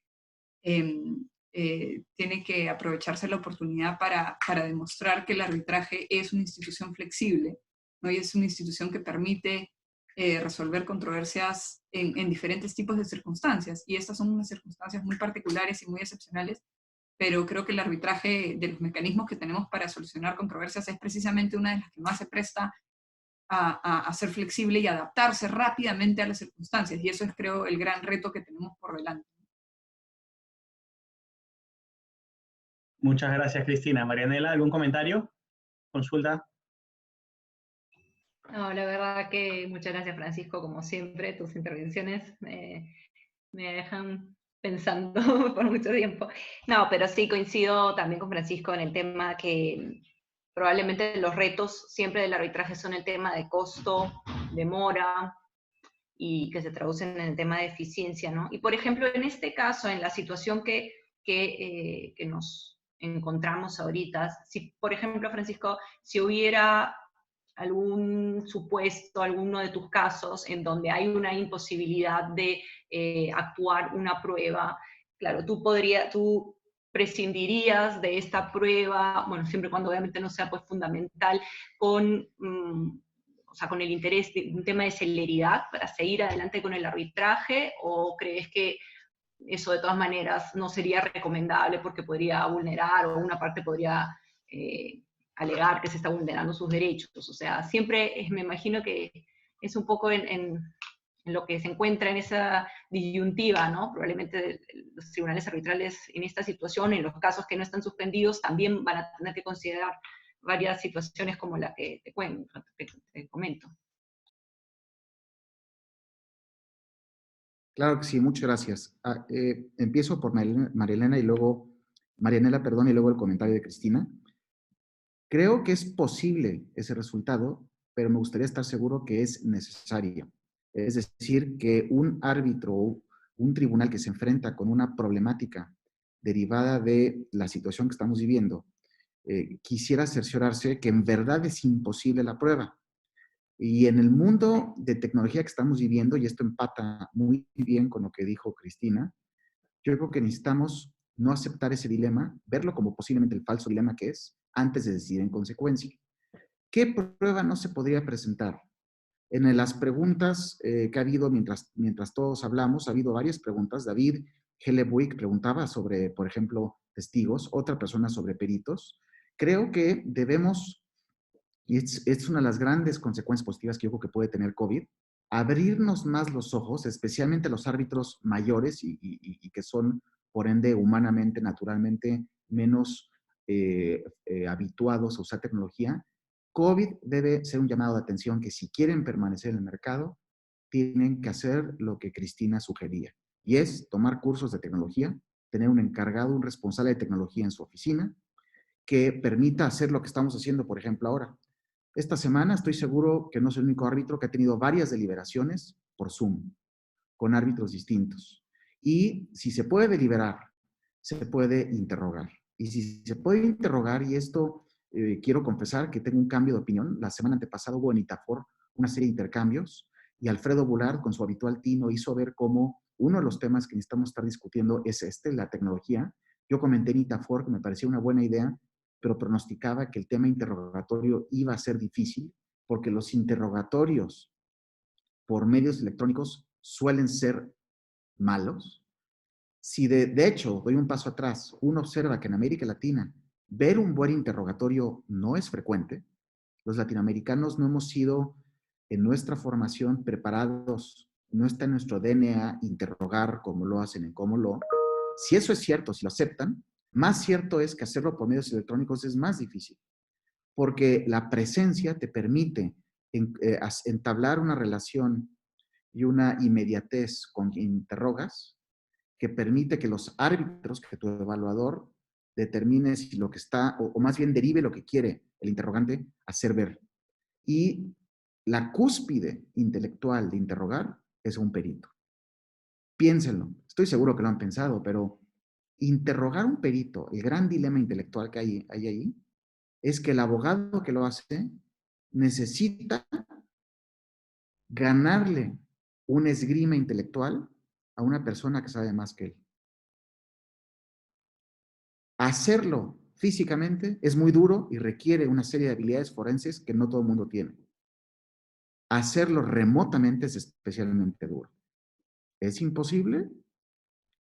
tiene que aprovecharse la oportunidad para demostrar que el arbitraje es una institución flexible, ¿no? Y es una institución que permite resolver controversias en diferentes tipos de circunstancias. Y estas son unas circunstancias muy particulares y muy excepcionales, pero creo que el arbitraje de los mecanismos que tenemos para solucionar controversias es precisamente una de las que más se presta a ser flexible y adaptarse rápidamente a las circunstancias. Y eso es, creo, el gran reto que tenemos por delante. Muchas gracias, Cristina. Marianela, ¿algún comentario? ¿Consulta? No, la verdad que muchas gracias, Francisco, como siempre, tus intervenciones me dejan pensando por mucho tiempo. No, pero sí coincido también con Francisco en el tema que probablemente los retos siempre del arbitraje son el tema de costo, demora, y que se traducen en el tema de eficiencia, ¿no? Y por ejemplo, en este caso, en la situación que nos encontramos ahorita. Si, por ejemplo, Francisco, si hubiera algún supuesto, alguno de tus casos en donde hay una imposibilidad de actuar una prueba, claro, tú prescindirías de esta prueba, bueno, siempre y cuando obviamente no sea pues fundamental, con, o sea, con el interés de un tema de celeridad para seguir adelante con el arbitraje, o crees que eso de todas maneras no sería recomendable porque podría vulnerar, o una parte podría alegar que se está vulnerando sus derechos? O sea, siempre me imagino que es un poco en lo que se encuentra en esa disyuntiva, ¿no? Probablemente los tribunales arbitrales en esta situación, en los casos que no están suspendidos, también van a tener que considerar varias situaciones como la que te comento. Claro que sí, muchas gracias. Empiezo por Marianela y luego el comentario de Cristina. Creo que es posible ese resultado, pero me gustaría estar seguro que es necesario. Es decir, que un árbitro o un tribunal que se enfrenta con una problemática derivada de la situación que estamos viviendo, quisiera cerciorarse que en verdad es imposible la prueba. Y en el mundo de tecnología que estamos viviendo, y esto empata muy bien con lo que dijo Cristina, yo creo que necesitamos no aceptar ese dilema, verlo como posiblemente el falso dilema que es, antes de decidir en consecuencia. ¿Qué prueba no se podría presentar? En las preguntas que ha habido mientras todos hablamos, ha habido varias preguntas. David Hellebuig preguntaba sobre, por ejemplo, testigos, otra persona sobre peritos. Creo que debemos, y es una de las grandes consecuencias positivas que yo creo que puede tener COVID, abrirnos más los ojos, especialmente los árbitros mayores y que son, por ende, humanamente, naturalmente, menos habituados a usar tecnología. COVID debe ser un llamado de atención que si quieren permanecer en el mercado, tienen que hacer lo que Cristina sugería, y es tomar cursos de tecnología, tener un encargado, un responsable de tecnología en su oficina, que permita hacer lo que estamos haciendo, por ejemplo, ahora. Esta semana estoy seguro que no soy el único árbitro que ha tenido varias deliberaciones por Zoom, con árbitros distintos. Y si se puede deliberar, se puede interrogar. Y si se puede interrogar, y esto quiero confesar que tengo un cambio de opinión. La semana antepasada hubo en Itafor una serie de intercambios y Alfredo Boulard, con su habitual tino, hizo ver cómo uno de los temas que necesitamos estar discutiendo es la tecnología. Yo comenté en Itafor que me parecía una buena idea, pero pronosticaba que el tema interrogatorio iba a ser difícil porque los interrogatorios por medios electrónicos suelen ser malos. Si de hecho, doy un paso atrás, uno observa que en América Latina ver un buen interrogatorio no es frecuente. Los latinoamericanos no hemos sido en nuestra formación preparados, no está en nuestro DNA interrogar como lo hacen en Cómo. Si eso es cierto, si lo aceptan, más cierto es que hacerlo por medios electrónicos es más difícil, porque la presencia te permite entablar una relación y una inmediatez con quien interrogas, que permite que los árbitros, que tu evaluador determine si lo que está, o más bien derive lo que quiere el interrogante hacer ver. Y la cúspide intelectual de interrogar es un perito. Piénsenlo, estoy seguro que lo han pensado, pero interrogar un perito, el gran dilema intelectual que hay ahí, es que el abogado que lo hace necesita ganarle un esgrima intelectual a una persona que sabe más que él. Hacerlo físicamente es muy duro y requiere una serie de habilidades forenses que no todo el mundo tiene. Hacerlo remotamente es especialmente duro. ¿Es imposible?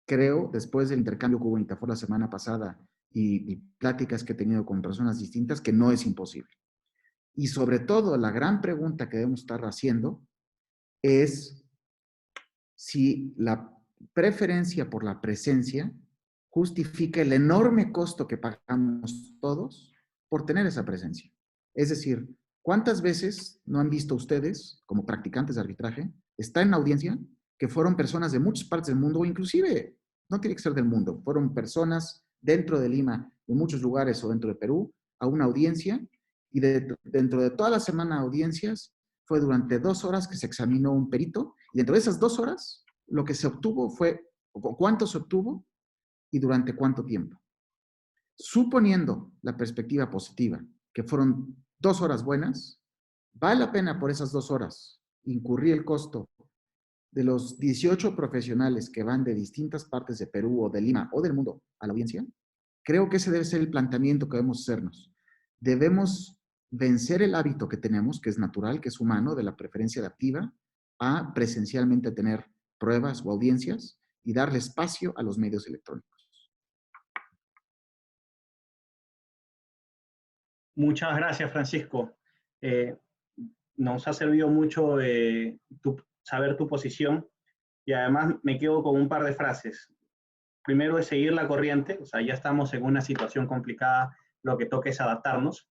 Creo, después del intercambio que hubo en Itafor la semana pasada y pláticas que he tenido con personas distintas, que no es imposible. Y sobre todo, la gran pregunta que debemos estar haciendo es si la preferencia por la presencia justifica el enorme costo que pagamos todos por tener esa presencia. Es decir, ¿cuántas veces no han visto ustedes, como practicantes de arbitraje, estar en una audiencia que fueron personas de muchas partes del mundo, o inclusive, no tiene que ser del mundo, fueron personas dentro de Lima, de muchos lugares o dentro de Perú, a una audiencia, y dentro de toda la semana de audiencias, fue durante 2 horas que se examinó un perito, y dentro de esas 2 horas, lo que se obtuvo fue, o cuánto se obtuvo, y durante cuánto tiempo. Suponiendo la perspectiva positiva, que fueron 2 horas buenas, ¿vale la pena por esas 2 horas incurrir el costo de los 18 profesionales que van de distintas partes de Perú o de Lima o del mundo a la audiencia? Creo que ese debe ser el planteamiento que debemos hacernos. Debemos vencer el hábito que tenemos, que es natural, que es humano, de la preferencia adaptiva, a presencialmente tener pruebas o audiencias y darle espacio a los medios electrónicos. Muchas gracias, Francisco. Nos ha servido mucho saber tu posición y además me quedo con un par de frases. Primero es seguir la corriente, o sea, ya estamos en una situación complicada, lo que toca es adaptarnos.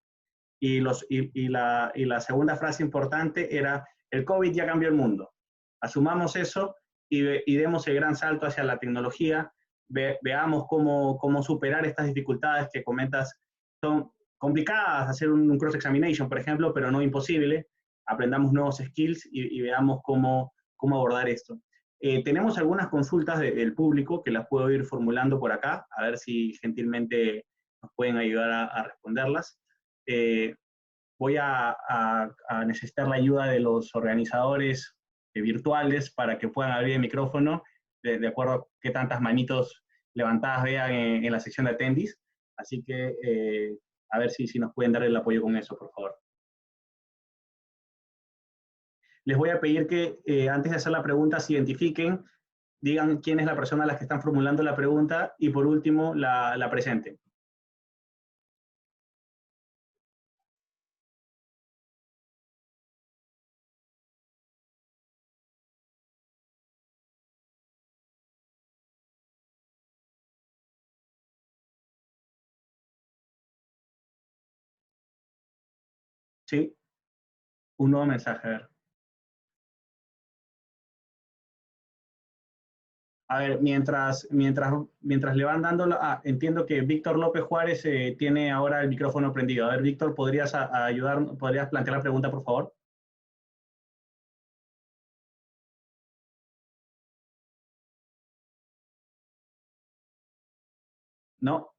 Y la segunda frase importante era, el COVID ya cambió el mundo. Asumamos eso y demos el gran salto hacia la tecnología, veamos cómo superar estas dificultades que comentas. Son complicadas, hacer un cross-examination, por ejemplo, pero no imposible. Aprendamos nuevos skills y veamos cómo abordar esto. Tenemos algunas consultas del público que las puedo ir formulando por acá, a ver si gentilmente nos pueden ayudar a responderlas. Voy a necesitar la ayuda de los organizadores virtuales para que puedan abrir el micrófono, de acuerdo a qué tantas manitos levantadas vean en la sección de attendees. Así que a ver si nos pueden dar el apoyo con eso, por favor. Les voy a pedir que antes de hacer la pregunta se identifiquen, digan quién es la persona a la que están formulando la pregunta y por último la presenten. Sí, un nuevo mensaje, a ver. A ver, mientras le van dando, entiendo que Víctor López Juárez tiene ahora el micrófono prendido. A ver, Víctor, ¿podrías podrías plantear la pregunta, por favor? No,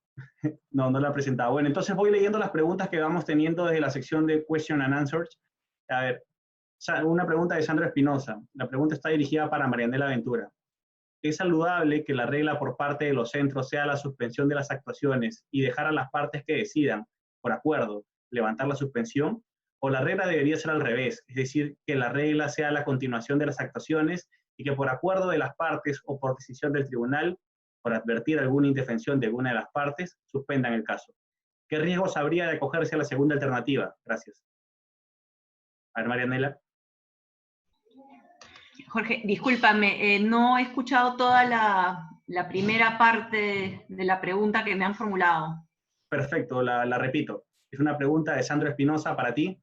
no la he presentado. Bueno, entonces voy leyendo las preguntas que vamos teniendo desde la sección de Question and Answers. A ver, una pregunta de Sandra Espinosa. La pregunta está dirigida para Marianela Ventura. ¿Es saludable que la regla por parte de los centros sea la suspensión de las actuaciones y dejar a las partes que decidan, por acuerdo, levantar la suspensión? ¿O la regla debería ser al revés? Es decir, que la regla sea la continuación de las actuaciones y que por acuerdo de las partes o por decisión del tribunal, por advertir alguna indefensión de alguna de las partes, suspendan el caso. ¿Qué riesgos habría de acogerse a la segunda alternativa? Gracias. A ver, Marianela. Jorge, discúlpame, no he escuchado toda la primera parte de la pregunta que me han formulado. Perfecto, la repito. Es una pregunta de Sandro Espinosa para ti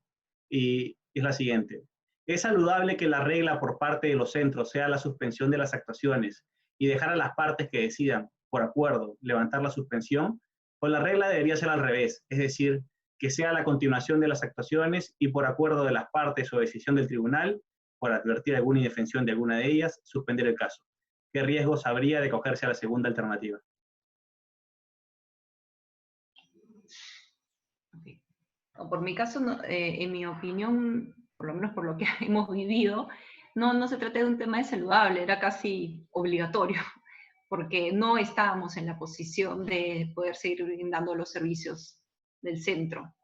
y es la siguiente. ¿Es saludable que la regla por parte de los centros sea la suspensión de las actuaciones y dejar a las partes que decidan, por acuerdo, levantar la suspensión? ¿O la regla debería ser al revés? Es decir, que sea la continuación de las actuaciones y por acuerdo de las partes o decisión del tribunal, por advertir alguna indefensión de alguna de ellas, suspender el caso. ¿Qué riesgos habría de acogerse a la segunda alternativa? Okay. Por mi caso, en mi opinión, por lo menos por lo que hemos vivido, no se trata de un tema de saludable, era casi obligatorio, porque no estábamos en la posición de poder seguir brindando los servicios del centro.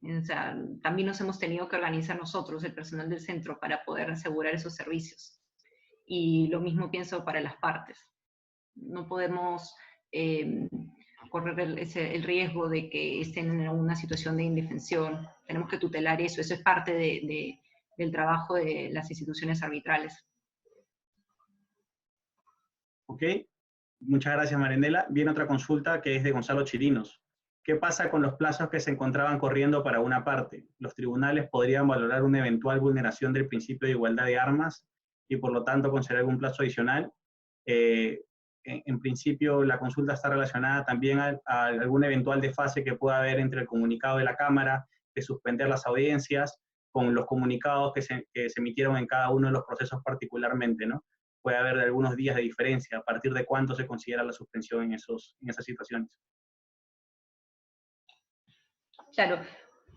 O sea, también nos hemos tenido que organizar nosotros, el personal del centro, para poder asegurar esos servicios. Y lo mismo pienso para las partes. No podemos correr el riesgo de que estén en una situación de indefensión. Tenemos que tutelar eso. Eso es parte del trabajo de las instituciones arbitrales. Ok, muchas gracias, Marianela. Viene otra consulta que es de Gonzalo Chirinos. ¿Qué pasa con los plazos que se encontraban corriendo para una parte? ¿Los tribunales podrían valorar una eventual vulneración del principio de igualdad de armas y por lo tanto conceder algún plazo adicional? En principio, la consulta está relacionada también a algún eventual desfase que pueda haber entre el comunicado de la Cámara de suspender las audiencias con los comunicados que se emitieron en cada uno de los procesos particularmente, ¿no? Puede haber algunos días de diferencia. ¿A partir de cuánto se considera la suspensión en esas situaciones? Claro.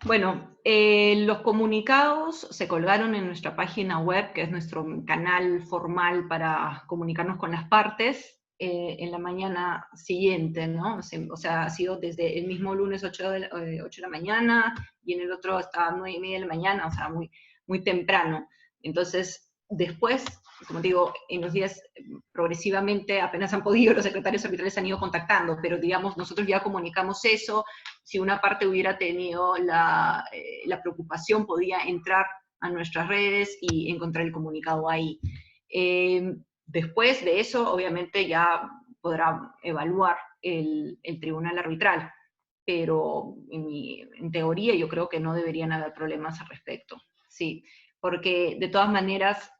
Bueno, los comunicados se colgaron en nuestra página web, que es nuestro canal formal para comunicarnos con las partes, en la mañana siguiente, ¿no? O sea, ha sido desde el mismo lunes 8 de la mañana, y en el otro hasta 9:30 de la mañana, o sea, muy, muy temprano. Entonces, después, como digo, en los días progresivamente, apenas han podido, los secretarios arbitrales han ido contactando, pero digamos, nosotros ya comunicamos eso. Si una parte hubiera tenido la preocupación, podía entrar a nuestras redes y encontrar el comunicado ahí. Después de eso, obviamente, ya podrá evaluar el tribunal arbitral, pero en teoría yo creo que no deberían haber problemas al respecto. Sí, porque de todas maneras,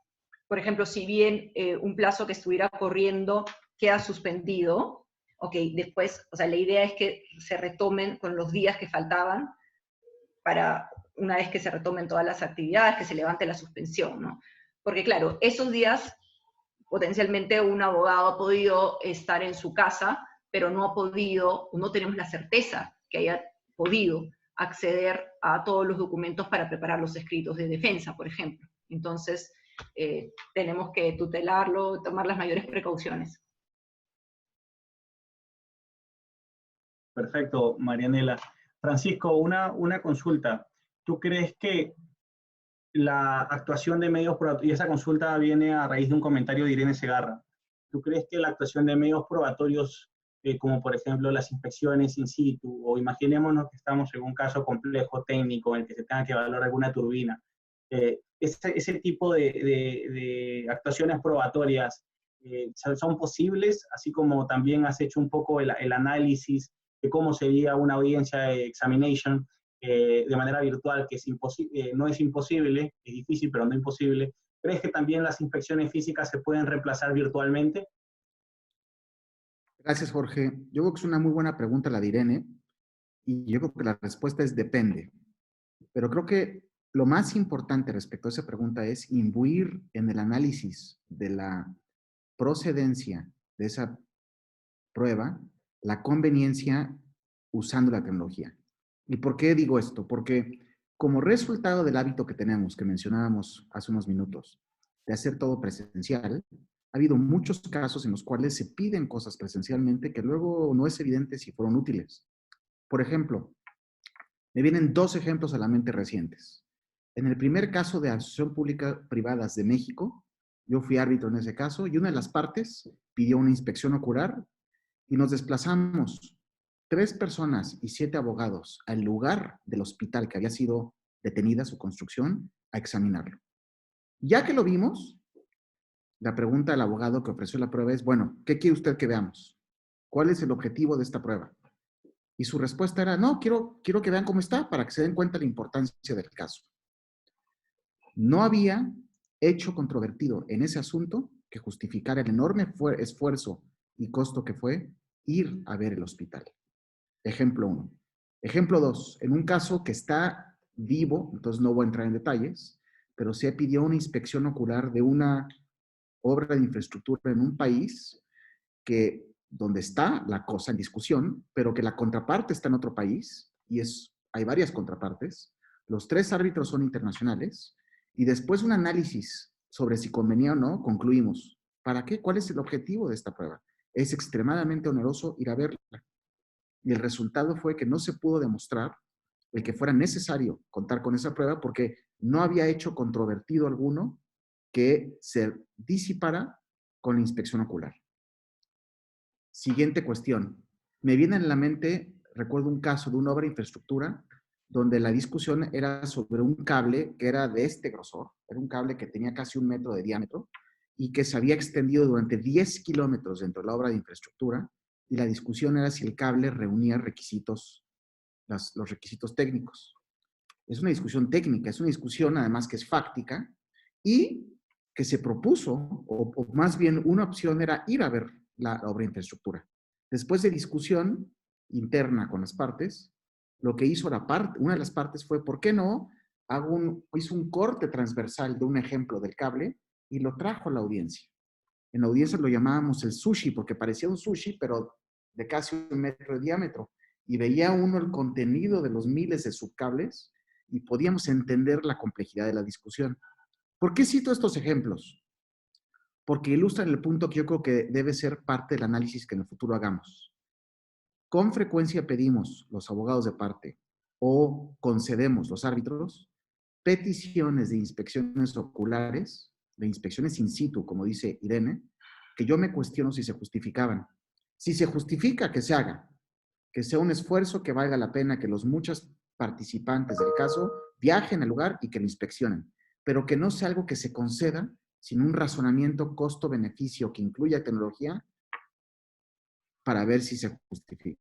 por ejemplo, si bien un plazo que estuviera corriendo queda suspendido, ok, después, o sea, la idea es que se retomen con los días que faltaban para, una vez que se retomen todas las actividades, que se levante la suspensión, ¿no? Porque claro, esos días potencialmente un abogado ha podido estar en su casa, pero no ha podido, no tenemos la certeza que haya podido acceder a todos los documentos para preparar los escritos de defensa, por ejemplo. Entonces, tenemos que tutelarlo, tomar las mayores precauciones. Perfecto, Marianela. Francisco, una consulta. ¿Tú crees que la actuación de medios probatorios, y esa consulta viene a raíz de un comentario de Irene Segarra, ¿tú crees que la actuación de medios probatorios, como por ejemplo las inspecciones in situ, o imaginémonos que estamos en un caso complejo técnico en el que se tenga que evaluar alguna turbina, ese tipo de actuaciones probatorias son posibles, así como también has hecho un poco el análisis de cómo sería una audiencia de examination de manera virtual, que es no es imposible, es difícil, pero no imposible? ¿Crees que también las inspecciones físicas se pueden reemplazar virtualmente? Gracias, Jorge. Yo creo que es una muy buena pregunta la de Irene, y yo creo que la respuesta es depende. Pero creo que lo más importante respecto a esa pregunta es imbuir en el análisis de la procedencia de esa prueba la conveniencia usando la tecnología. ¿Y por qué digo esto? Porque como resultado del hábito que tenemos, que mencionábamos hace unos minutos, de hacer todo presencial, ha habido muchos casos en los cuales se piden cosas presencialmente que luego no es evidente si fueron útiles. Por ejemplo, me vienen dos ejemplos a la mente recientes. En el primer caso de Asociación Pública Privadas de México, yo fui árbitro en ese caso y una de las partes pidió una inspección ocular y nos desplazamos 3 personas y 7 abogados al lugar del hospital que había sido detenida su construcción a examinarlo. Ya que lo vimos, la pregunta del abogado que ofreció la prueba es, bueno, ¿qué quiere usted que veamos? ¿Cuál es el objetivo de esta prueba? Y su respuesta era, no, quiero que vean cómo está para que se den cuenta de la importancia del caso. No había hecho controvertido en ese asunto que justificara el enorme esfuerzo y costo que fue ir a ver el hospital. Ejemplo 1. Ejemplo 2. En un caso que está vivo, entonces no voy a entrar en detalles, pero se pidió una inspección ocular de una obra de infraestructura en un país donde está la cosa en discusión, pero que la contraparte está en otro país, y hay varias contrapartes. Los 3 árbitros son internacionales, y después un análisis sobre si convenía o no, concluimos. ¿Para qué? ¿Cuál es el objetivo de esta prueba? Es extremadamente oneroso ir a verla. Y el resultado fue que no se pudo demostrar el que fuera necesario contar con esa prueba porque no había hecho controvertido alguno que se disipara con la inspección ocular. Siguiente cuestión. Me viene en la mente, recuerdo un caso de una obra de infraestructura donde la discusión era sobre un cable que era de este grosor, era un cable que tenía casi 1 metro de diámetro y que se había extendido durante 10 kilómetros dentro de la obra de infraestructura, y la discusión era si el cable reunía requisitos, los requisitos técnicos. Es una discusión técnica, es una discusión además que es fáctica y que se propuso, o más bien una opción era ir a ver la obra de infraestructura. Después de discusión interna con las partes, lo que hizo una de las partes fue, ¿por qué no? Hizo un corte transversal de un ejemplo del cable y lo trajo a la audiencia. En la audiencia lo llamábamos el sushi porque parecía un sushi, pero de casi 1 metro de diámetro. y veía uno el contenido de los miles de subcables y podíamos entender la complejidad de la discusión. ¿Por qué cito estos ejemplos? Porque ilustran el punto que yo creo que debe ser parte del análisis que en el futuro hagamos. Con frecuencia pedimos, los abogados de parte, o concedemos, los árbitros, peticiones de inspecciones oculares, de inspecciones in situ, como dice Irene, que yo me cuestiono si se justificaban. Si se justifica, que se haga, que sea un esfuerzo que valga la pena, que los muchos participantes del caso viajen al lugar y que lo inspeccionen, pero que no sea algo que se conceda sin un razonamiento costo-beneficio que incluya tecnología para ver si se justifica.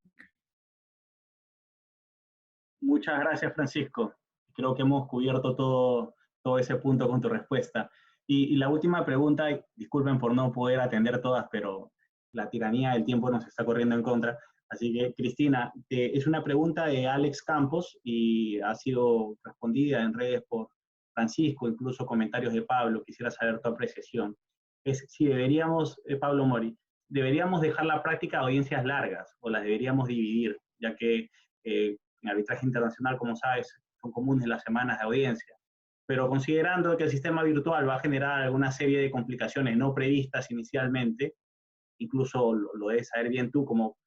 Muchas gracias, Francisco. Creo que hemos cubierto todo ese punto con tu respuesta. Y la última pregunta, disculpen por no poder atender todas, pero la tiranía del tiempo nos está corriendo en contra. Así que, Cristina, es una pregunta de Alex Campos y ha sido respondida en redes por Francisco, incluso comentarios de Pablo. Quisiera saber tu apreciación. Es si deberíamos, Pablo Mori, deberíamos dejar la práctica de audiencias largas o las deberíamos dividir, ya que en arbitraje internacional, como sabes, son comunes las semanas de audiencia. Pero considerando que el sistema virtual va a generar alguna serie de complicaciones no previstas inicialmente, incluso lo debes saber bien tú, como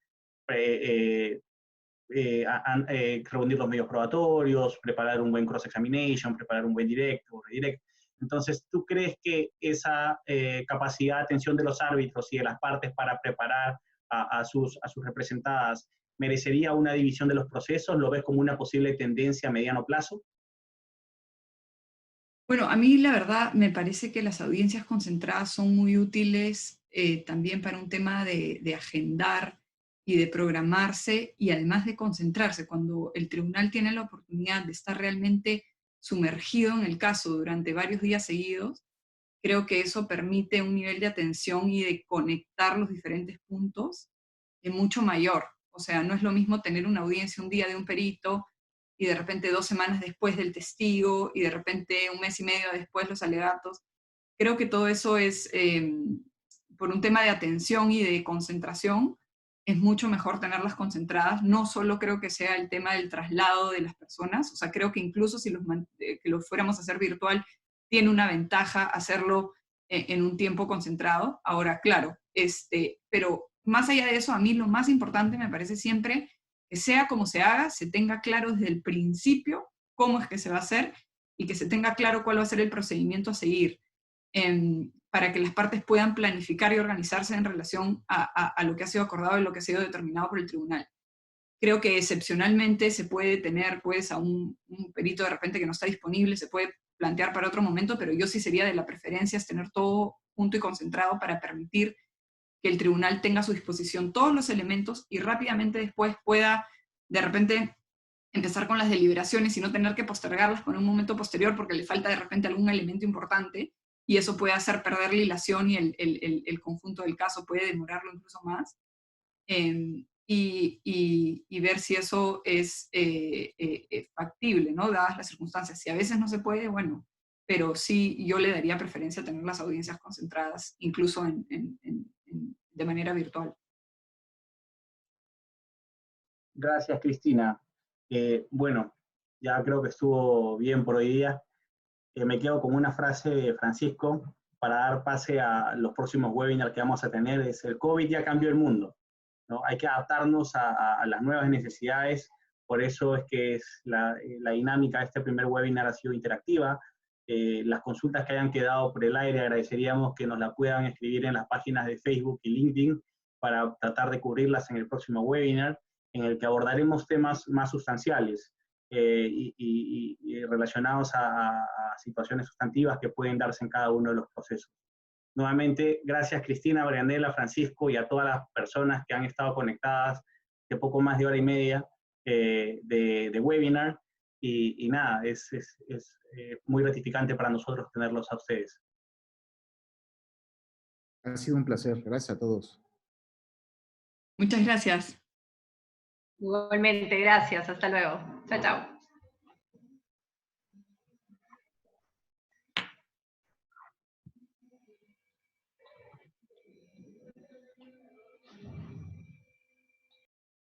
reunir los medios probatorios, preparar un buen cross-examination, preparar un buen directo o redirect. Entonces, ¿tú crees que esa capacidad de atención de los árbitros y de las partes para preparar a sus representadas merecería una división de los procesos? ¿Lo ves como una posible tendencia a mediano plazo? Bueno, a mí la verdad me parece que las audiencias concentradas son muy útiles también para un tema de agendar y de programarse y además de concentrarse. Cuando el tribunal tiene la oportunidad de estar realmente sumergido en el caso durante varios días seguidos, creo que eso permite un nivel de atención y de conectar los diferentes puntos mucho mayor. O sea, no es lo mismo tener una audiencia un día de un perito y de repente 2 semanas después del testigo y de repente un mes y medio después los alegatos. Creo que todo eso es, por un tema de atención y de concentración, es mucho mejor tenerlas concentradas. No solo creo que sea el tema del traslado de las personas, o sea, creo que incluso si que lo fuéramos a hacer virtual, tiene una ventaja hacerlo en un tiempo concentrado. Ahora, claro, pero más allá de eso, a mí lo más importante me parece siempre que sea como se haga, se tenga claro desde el principio cómo es que se va a hacer y que se tenga claro cuál va a ser el procedimiento a seguir, para que las partes puedan planificar y organizarse en relación a lo que ha sido acordado y lo que ha sido determinado por el tribunal. Creo que excepcionalmente se puede tener pues a un perito de repente que no está disponible, se puede plantear para otro momento, pero yo sí sería de la preferencia es tener todo junto y concentrado para permitir que el tribunal tenga a su disposición todos los elementos y rápidamente después pueda de repente empezar con las deliberaciones y no tener que postergarlas con un momento posterior porque le falta de repente algún elemento importante y eso puede hacer perder la hilación y el conjunto del caso, puede demorarlo incluso más. Y ver si eso es factible, ¿no? Dadas las circunstancias. Si a veces no se puede, bueno, pero sí yo le daría preferencia a tener las audiencias concentradas, incluso de manera virtual. Gracias, Cristina. Bueno, ya creo que estuvo bien por hoy día. Me quedo con una frase de Francisco para dar pase a los próximos webinars que vamos a tener. Es: el COVID ya cambió el mundo, ¿no? Hay que adaptarnos a las nuevas necesidades. Por eso es que la dinámica de este primer webinar ha sido interactiva. Las consultas que hayan quedado por el aire, agradeceríamos que nos la puedan escribir en las páginas de Facebook y LinkedIn para tratar de cubrirlas en el próximo webinar, en el que abordaremos temas más sustanciales y relacionados a situaciones sustantivas que pueden darse en cada uno de los procesos. Nuevamente, gracias Cristina, Brianela, Francisco y a todas las personas que han estado conectadas de poco más de hora y media de webinar. Y nada, es muy gratificante para nosotros tenerlos a ustedes. Ha sido un placer. Gracias a todos. Muchas gracias. Igualmente, gracias. Hasta luego. Chao, chao.